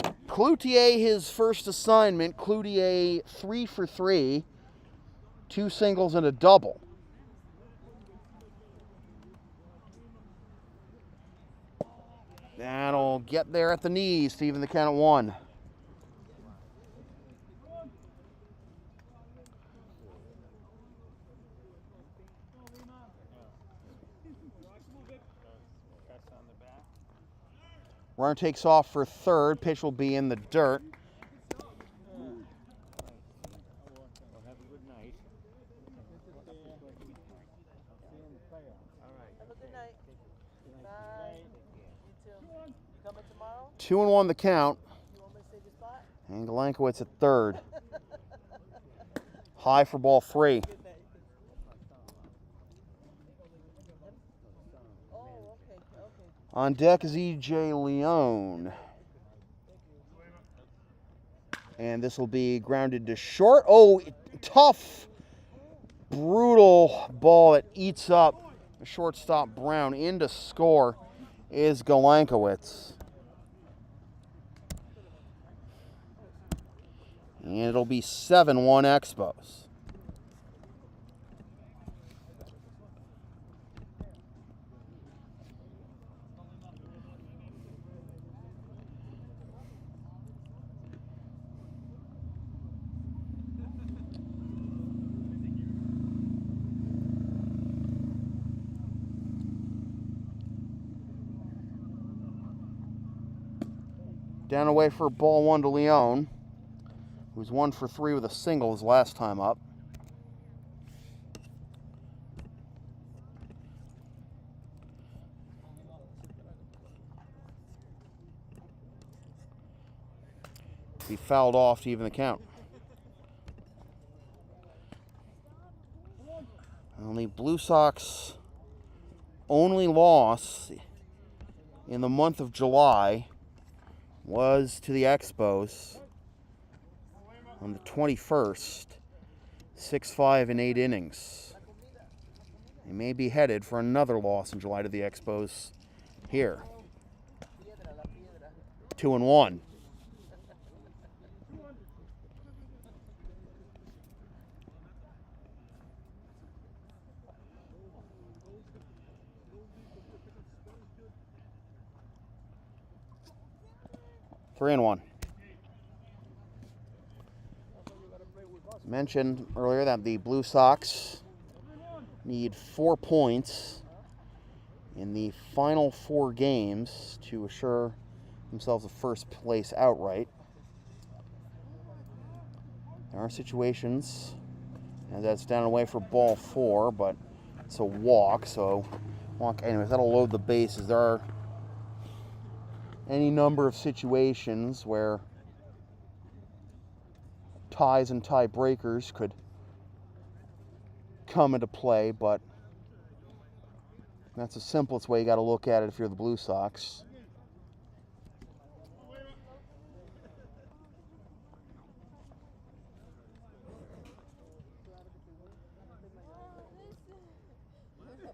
[SPEAKER 4] pull.
[SPEAKER 2] Cloutier, his first assignment. Cloutier 3 for 3, 2 singles and a double. That'll get there at the knees to even the count at 1. Runner takes off for third. Pitch will be in the dirt.
[SPEAKER 6] Well, have a good night. All right.
[SPEAKER 7] Have a good night. Bye. You too. You coming tomorrow?
[SPEAKER 2] 2-1 the count.
[SPEAKER 7] You want me to save your spot?
[SPEAKER 2] And Galenkowitz at third. High for ball 3.
[SPEAKER 7] Good night. Oh, okay, okay.
[SPEAKER 2] On deck is E.J. Leone. And this will be grounded to short. Oh, tough, brutal ball that eats up the shortstop Brown. In to score is Galankowitz. And it'll be 7-1 Expos. Down away for ball one to Leone, who's 1 for 3 with a single his last time up. He fouled off to even the count. And the Blue Sox only loss in the month of July was to the Expos on the 21st, 6-5 in 8 innings. They may be headed for another loss in July to the Expos here. 2-1. Three and one. Mentioned earlier that the Blue Sox need 4 points in the final 4 games to assure themselves a first place outright. There are situations, and that's down and away for ball 4, but it's a walk, so walk anyways. That'll load the bases. There are any number of situations where ties and tie breakers could come into play, but that's the simplest way you got to look at it if you're the Blue Sox.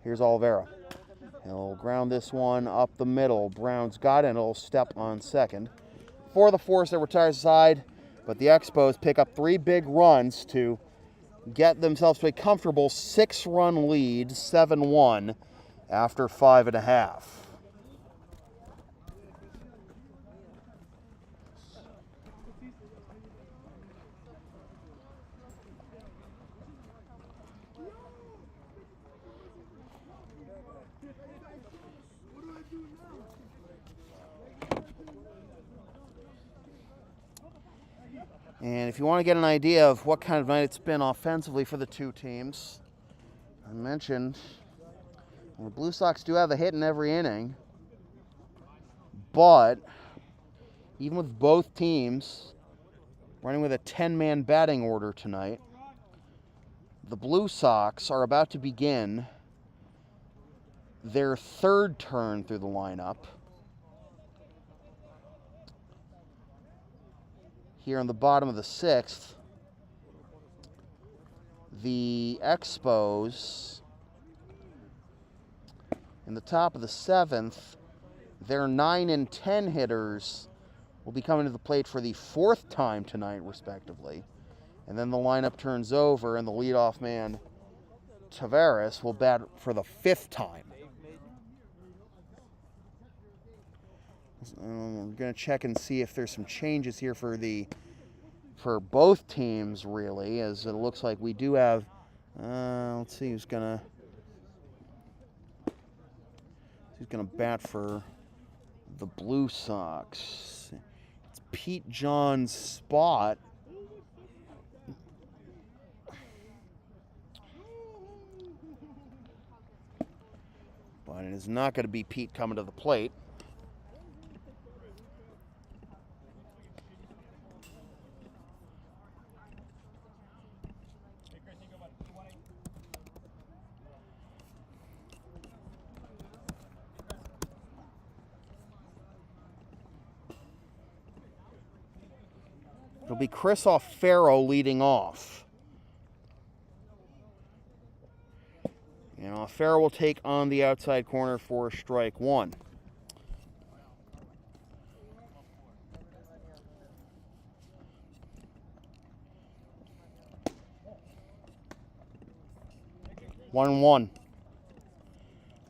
[SPEAKER 2] Here's Olivera. He'll ground this one up the middle. Brown's got it, and it'll step on second. For the force that retires side, but the Expos pick up 3 big runs to get themselves to a comfortable 6-run lead, 7-1, after 5.5. And if you want to get an idea of what kind of night it's been offensively for the two teams, I mentioned the Blue Sox do have a hit in every inning, but even with both teams running with a 10-man batting order tonight, the Blue Sox are about to begin their 3rd turn through the lineup. Here on the bottom of the 6th, the Expos, in the top of the 7th, their 9 and 10 hitters will be coming to the plate for the 4th time tonight, respectively. And then the lineup turns over, and the leadoff man, Tavares, will bat for the 5th time. We're going to check and see if there's some changes here for both teams, really, as it looks like we do have, let's see who's going to bat for the Blue Sox. It's Pete John's spot. But it is not going to be Pete coming to the plate. It'll be Chris O'Farrell leading off. And O'Farrell will take on the outside corner for strike one. One.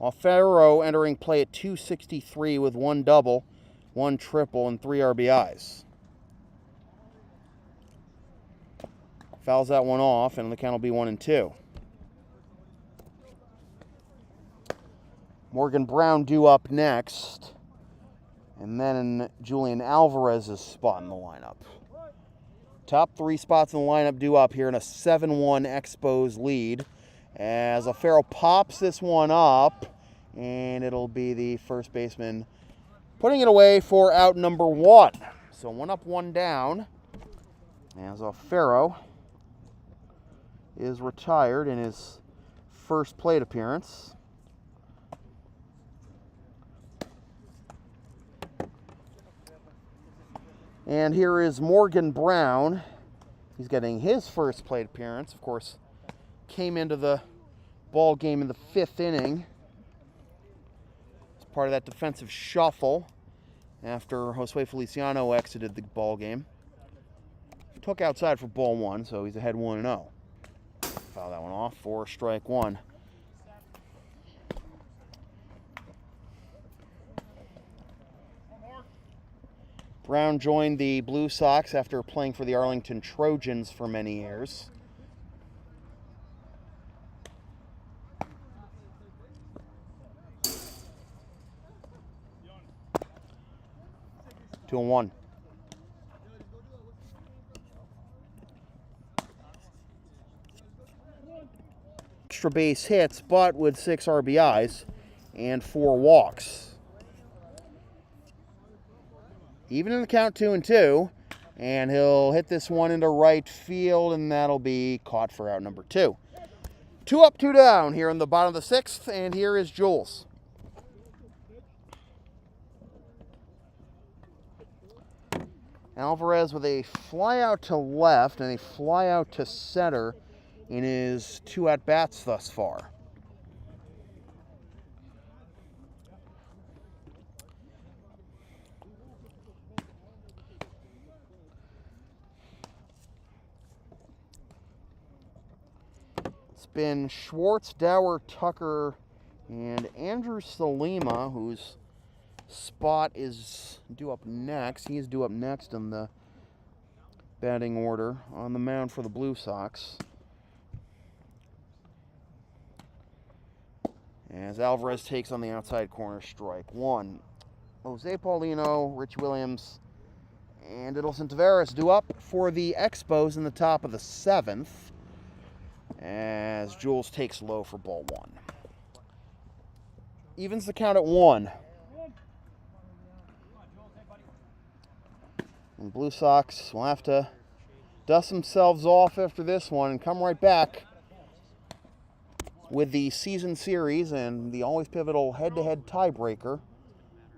[SPEAKER 2] O'Farrell entering play at 263 with 1 double, 1 triple, and 3 RBIs. Fouls that one off, and the count will be 1-2. Morgan Brown due up next, and then Julian Alvarez's spot in the lineup. Top 3 spots in the lineup due up here in a 7-1 Expos lead, as O'Farrell pops this one up, and it'll be the first baseman putting it away for out number 1. So 1 up, 1 down, as O'Farrell is retired in his first plate appearance. And here is Morgan Brown. He's getting his first plate appearance. Of course, came into the ball game in the 5th inning as part of that defensive shuffle after Josue Feliciano exited the ball game. Took outside for ball 1, so he's ahead 1-0. Foul that one off for strike 1. Brown joined the Blue Sox after playing for the Arlington Trojans for many years. Two and one. Extra base hits, but with 6 RBIs and 4 walks. Even in the count, 2-2, and he'll hit this one into right field, and that'll be caught for out number 2. 2 up, 2 down here in the bottom of the 6th, and here is Jules. Alvarez with a fly out to left and a fly out to center in his 2 at-bats thus far. It's been Schwartz, Dower, Tucker, and Andrew Salima, whose spot is due up next. He is due up next in the batting order on the mound for the Blue Sox. As Alvarez takes on the outside corner, strike 1. Jose Paulino, Rich Williams, and Edelson Taveras due up for the Expos in the top of the 7th, as Jules takes low for ball 1. Evens the count at 1. And Blue Sox will have to dust themselves off after this one and come right back with the season series and the always pivotal head-to-head tiebreaker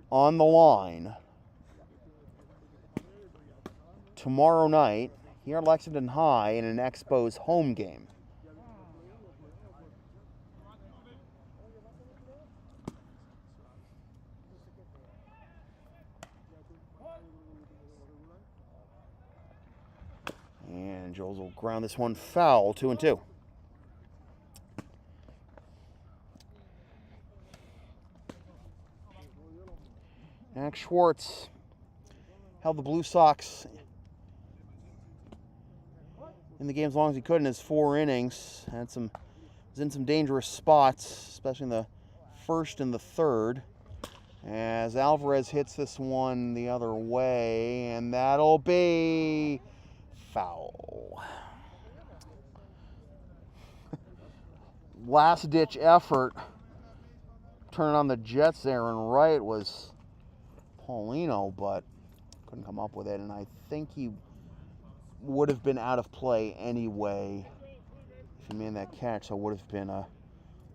[SPEAKER 2] on the line tomorrow night here at Lexington High in an Expos home game. And Jules will ground this one foul, 2-2. Max Schwartz held the Blue Sox in the game as long as he could in his 4 innings. Was in some dangerous spots, especially in the 1st and the 3rd. As Alvarez hits this one the other way, and that'll be foul. Last-ditch effort turning on the Jets there, and right was Paulino, but couldn't come up with it, and I think he would have been out of play anyway if he made that catch, so it would have been a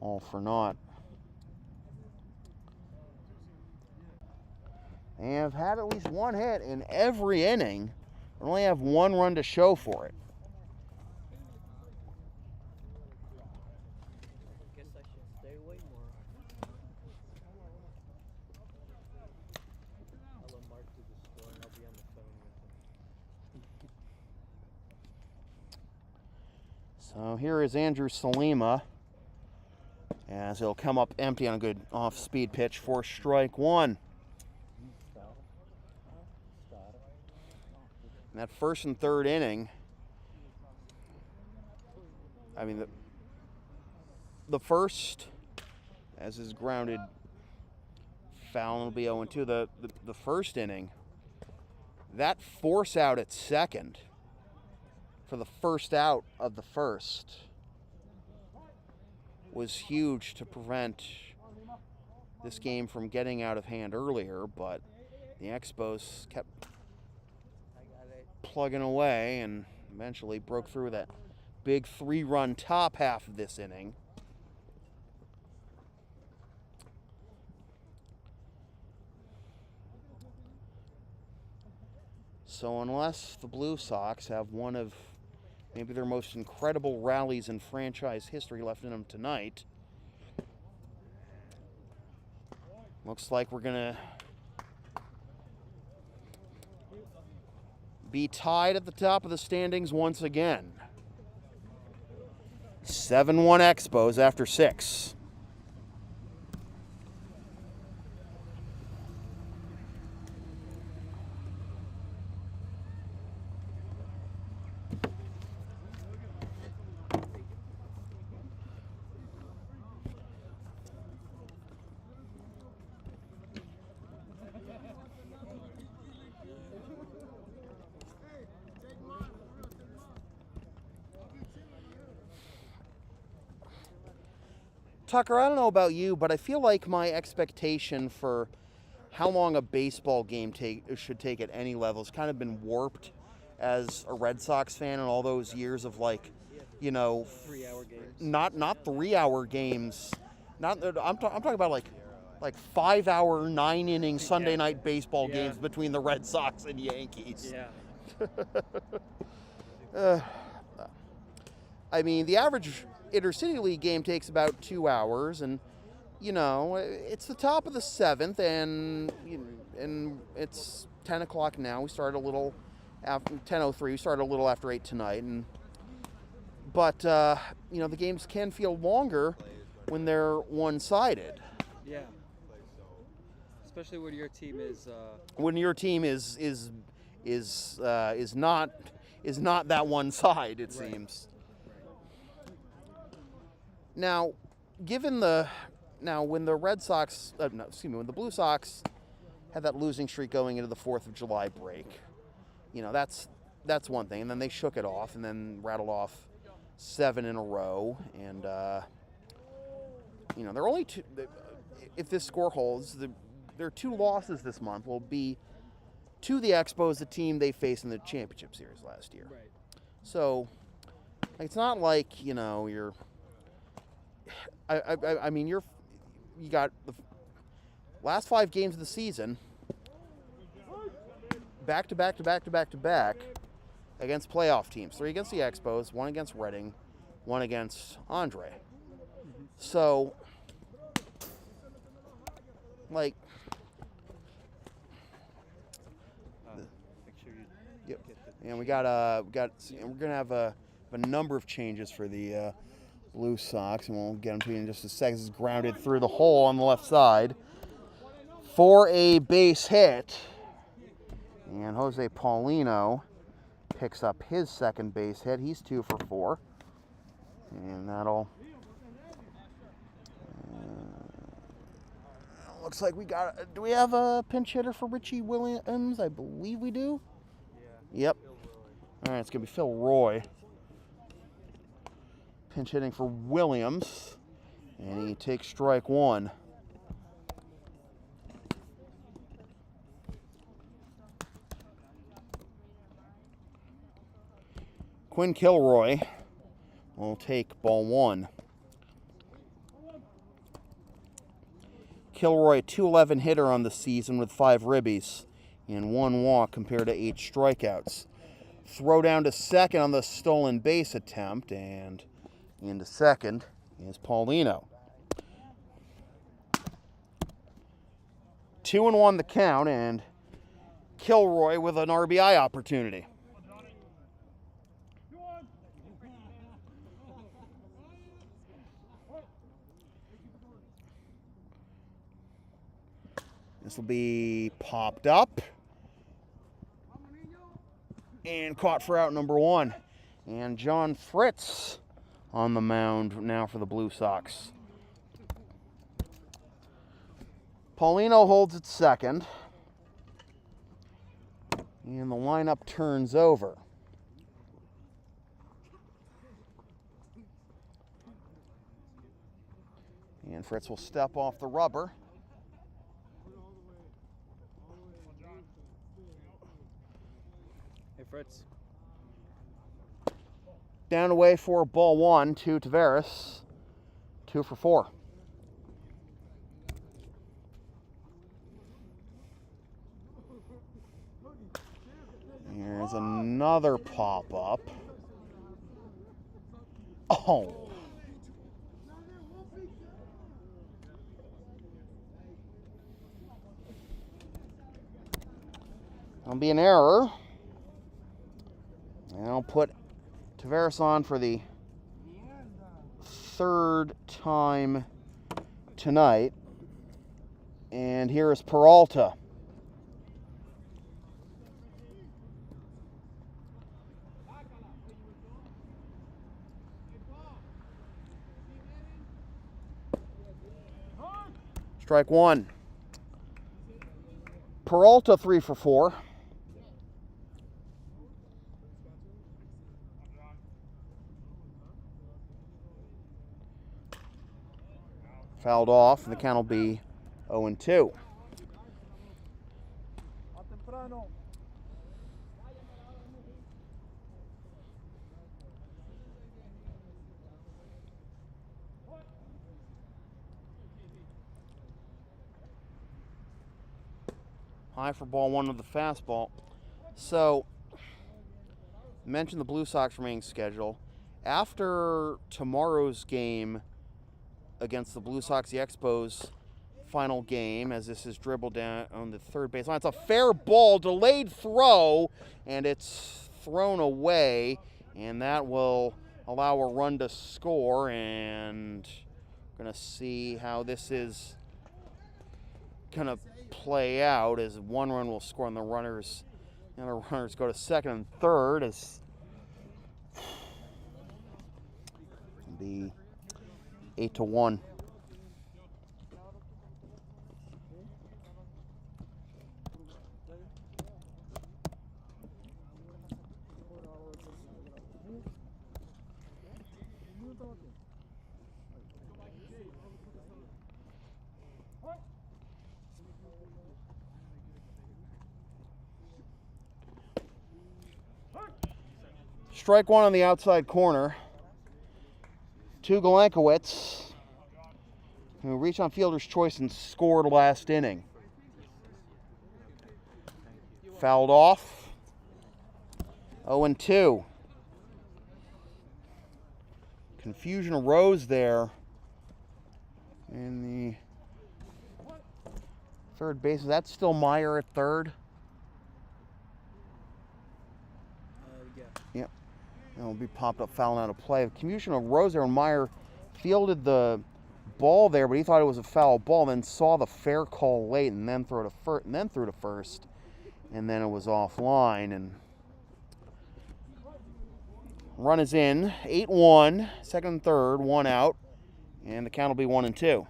[SPEAKER 2] all for naught. They have had at least 1 hit in every inning We only have 1 run to show for it.
[SPEAKER 7] Guess I should stay away more. I'll let Mark do the score and I'll be on the phone with him.
[SPEAKER 2] So here is Andrew Salima, as he'll come up empty on a good off-speed pitch for strike 1. In that first and third inning, I mean, the first, as is grounded foul, it'll be 0-2. The first inning, that force out at second for the first out of the first was huge to prevent this game from getting out of hand earlier, but the Expos kept plugging away and eventually broke through that big 3-run top half of this inning. So unless the Blue Sox have one of maybe their most incredible rallies in franchise history left in them tonight, looks like we're going to be tied at the top of the standings once again. 7-1 Expos after 6. Tucker, I don't know about you, but I feel like my expectation for how long a baseball game should take at any level has kind of been warped as a Red Sox fan in all those years of, like, you know,
[SPEAKER 7] 3-hour games.
[SPEAKER 2] Not 3-hour games. I'm talking about like 5-hour, 9-inning Sunday night baseball games between the Red Sox and Yankees.
[SPEAKER 7] Yeah.
[SPEAKER 2] I mean, the average Intercity League game takes about 2 hours, and you know it's the top of the 7th, and it's 10 o'clock now. We started a little after 10:03. We started a little after 8 tonight, but you know, the games can feel longer when they're one-sided.
[SPEAKER 3] Yeah. Especially when your team is.
[SPEAKER 2] When your team is not that one side, it seems. Now, when the Red Sox, when the Blue Sox had that losing streak going into the 4th of July break, you know, that's one thing. And then they shook it off and then rattled off 7 in a row. And, you know, there are only 2, if this score holds, there are 2 losses this month will be to the Expos, the team they faced in the championship series last year.
[SPEAKER 7] Right.
[SPEAKER 2] So, it's not like, you know, you're... I mean, you got the last 5 games of the season, back to back against playoff teams. 3 against the Expos, 1 against Reading, 1 against Andre. So, like,
[SPEAKER 5] Make sure you
[SPEAKER 2] yep.
[SPEAKER 5] get the
[SPEAKER 2] And we're gonna have a number of changes for the Blue Sox, and we'll get them to you in just a second. This is grounded through the hole on the left side for a base hit, and Jose Paulino picks up his second base hit. He's 2 for 4, and that'll looks like we got. Do we have a pinch hitter for Richie Williams? I believe we do. Yep. All right, it's gonna be Phil Roy. Pinch hitting for Williams, and he takes strike 1. Quinn Kilroy will take ball 1. Kilroy, .211 hitter on the season with 5 ribbies and 1 walk compared to 8 strikeouts. throw down to second on the stolen base attempt, and into second is Paulino. 2-1 the count, and Kilroy with an RBI opportunity. This will be popped up and caught for out number 1. And John Fritz on the mound now for the Blue Sox. Paulino holds at second. And the lineup turns over. And Fritz will step off the rubber.
[SPEAKER 3] Hey, Fritz.
[SPEAKER 2] Down away for ball 1 to Tavares. 2 for 4. Here's another pop-up. Oh. That'll be an error. And I'll put Tavares on for the 3rd time tonight. And here is Peralta. Strike 1. Peralta 3 for 4. Fouled off, and the count will be 0-2. High for ball 1 with the fastball. So, mentioned the Blue Sox remaining schedule. After tomorrow's game against the Blue Sox, the Expos, final game, as this is dribbled down on the third baseline. It's a fair ball, delayed throw, and it's thrown away, and that will allow a run to score, and we're going to see how this is going to play out, as one run will score on the runners. The other runners go to second and third, as it'll be 8-1. Strike 1 on the outside corner to Galankowicz, who reached on fielder's choice and scored last inning. Fouled off. 0-2. Confusion arose there in the third base. That's still Meyer at third. Yep. It'll be popped up, fouling out of play. Confusion arose there, and Meyer fielded the ball there, but he thought it was a foul ball, then saw the fair call late, and then threw to first, and then it was offline. And run is in. 8-1, second and third, 1 out, and the count will be 1-2.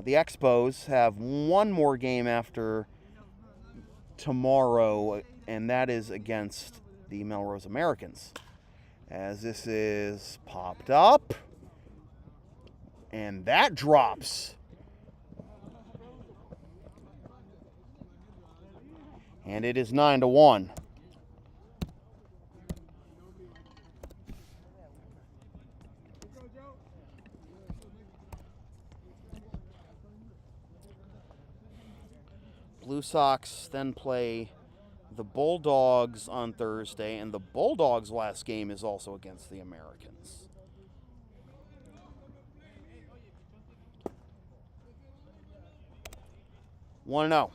[SPEAKER 2] The Expos have one more game after tomorrow, and that is against the Melrose Americans. As this is popped up, and that drops. And it is 9-1. Blue Sox then play the Bulldogs on Thursday, and the Bulldogs' last game is also against the Americans. Want to know?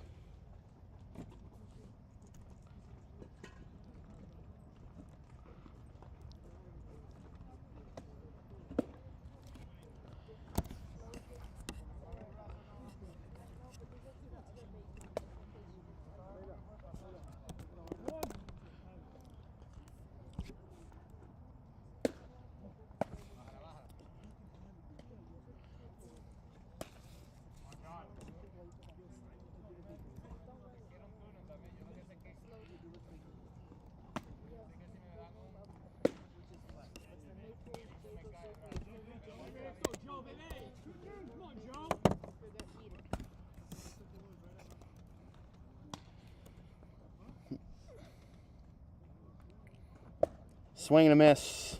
[SPEAKER 2] Swing and a miss.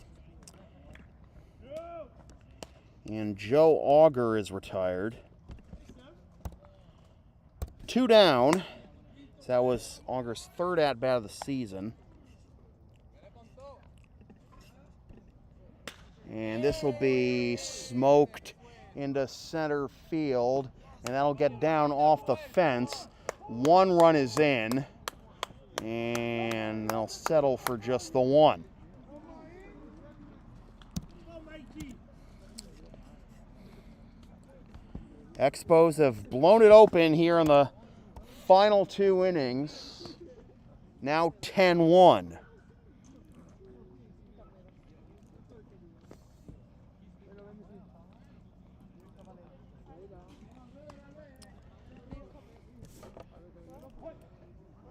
[SPEAKER 2] And Joe Auger is retired. 2 down. So that was Auger's 3rd at-bat of the season. And this will be smoked into center field. And that'll get down off the fence. 1 run is in. And they'll settle for just the 1. Expos have blown it open here in the final 2 innings. Now 10-1.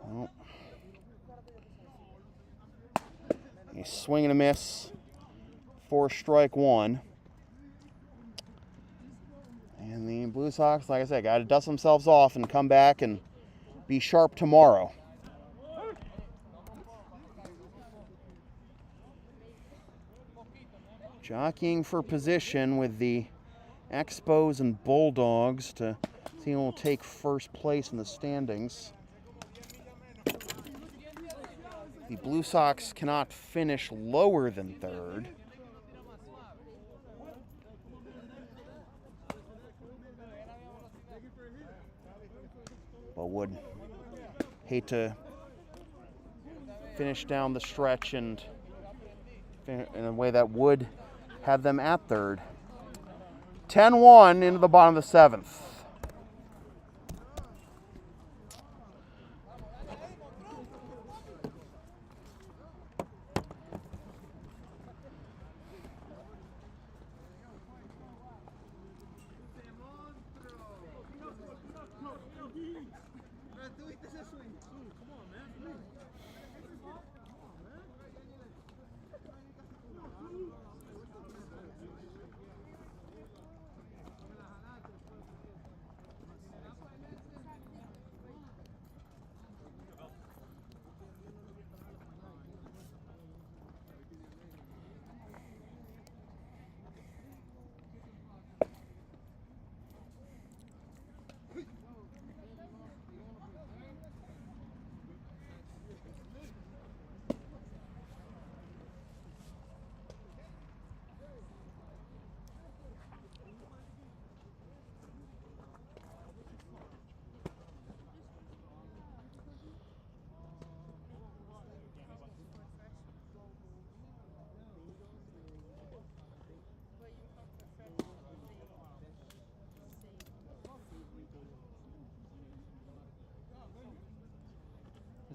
[SPEAKER 2] Well, a swing and a miss for strike 1. And the Blue Sox, like I said, got to dust themselves off and come back and be sharp tomorrow. Jockeying for position with the Expos and Bulldogs to see who will take first place in the standings. The Blue Sox cannot finish lower than 3rd. But would hate to finish down the stretch and in a way that would have them at 3rd. 10-1 into the bottom of the 7th.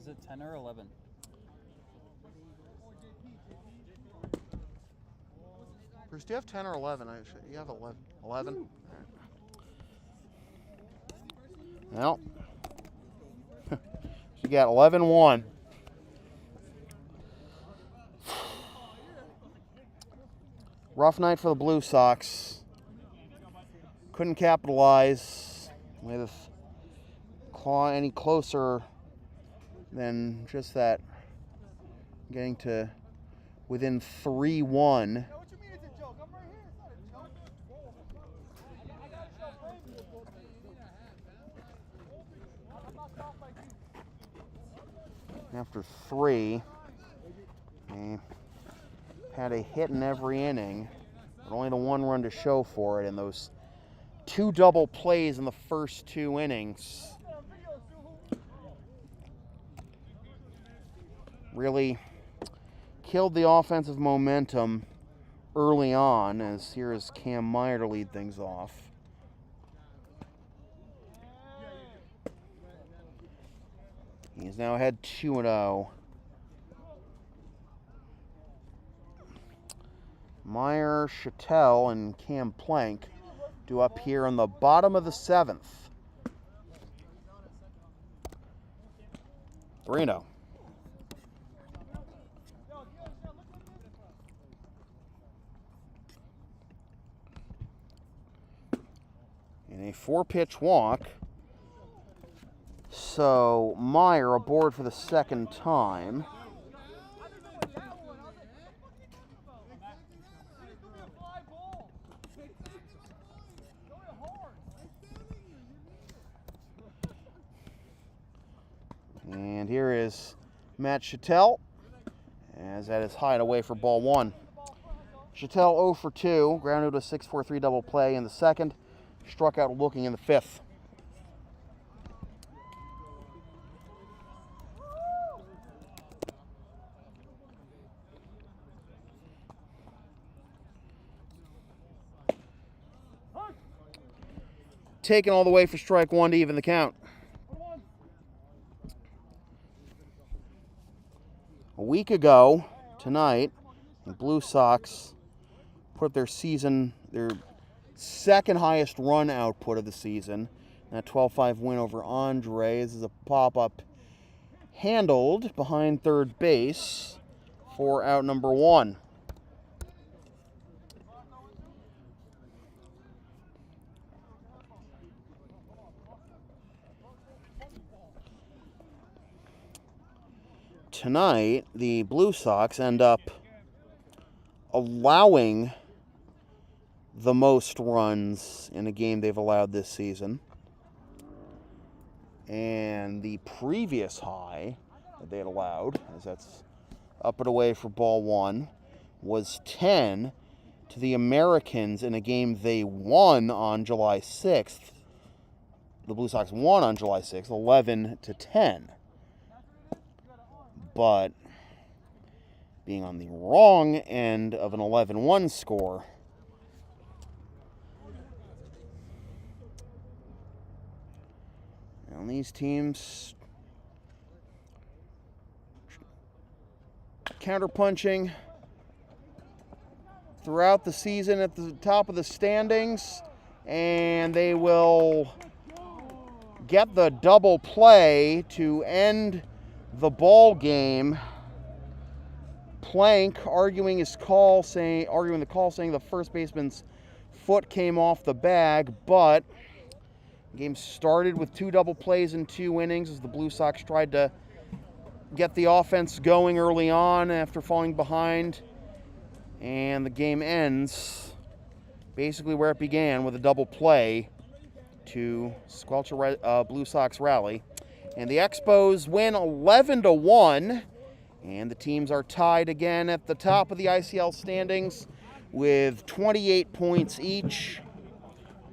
[SPEAKER 3] Is it 10 or 11?
[SPEAKER 2] Bruce, do you have 10 or 11? You have 11. 11? All right. Well, you got 11-1. Rough night for the Blue Sox. Couldn't capitalize with claw any closer than just that, getting to within 3-1. after 3. They had a hit in every inning, but only the 1 run to show for it in those 2 double plays in the first 2 innings. Really killed the offensive momentum early on, as here is Cam Meyer to lead things off. He's now ahead 2-0. Meyer, Chattel, and Cam Plank due up here in the bottom of the 7th. 3-0. In a 4-pitch walk. So Meyer aboard for the 2nd time. And here is Matt Chattel, as that is high and away for ball 1. Chattel 0 for 2, grounded a 6-4-3 double play in the 2nd, struck out looking in the 5th. Taken all the way for strike 1 to even the count. A week ago, tonight, the Blue Sox put their 2nd highest run output of the season. That 12-5 win over Andres is a pop-up handled behind third base for out number 1. Tonight, the Blue Sox end up allowing the most runs in a game they've allowed this season. And the previous high that they had allowed, as that's up and away for ball 1, was 10 to the Americans in a game they won on July 6th. The Blue Sox won on July 6th, 11-10. But being on the wrong end of an 11-1 score, and these teams counterpunching throughout the season at the top of the standings, and they will get the double play to end the ball game. Plank arguing the call, saying the first baseman's foot came off the bag, but the game started with 2 double plays in 2 innings as the Blue Sox tried to get the offense going early on after falling behind, and the game ends basically where it began, with a double play to squelch a Blue Sox rally. And the Expos win 11-1, and the teams are tied again at the top of the ICL standings with 28 points each.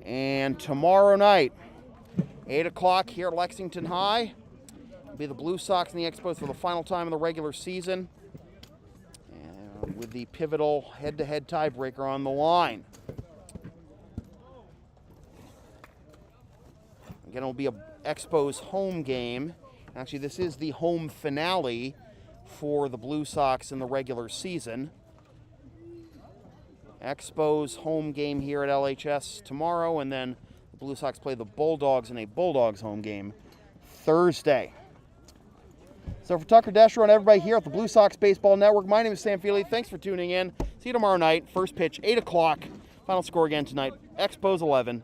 [SPEAKER 2] And tomorrow night, 8 o'clock here at Lexington High, will be the Blue Sox and the Expos for the final time in the regular season, with the pivotal head-to-head tiebreaker on the line. Again, it will be a Expos home game. Actually, this is the home finale for the Blue Sox in the regular season. Expos home game here at LHS tomorrow, and then the Blue Sox play the Bulldogs in a Bulldogs home game Thursday. So for Tucker Deschro and everybody here at the Blue Sox Baseball Network, my name is Sam Feely. Thanks for tuning in. See you tomorrow night. First pitch, 8 o'clock. Final score again tonight, Expos 11,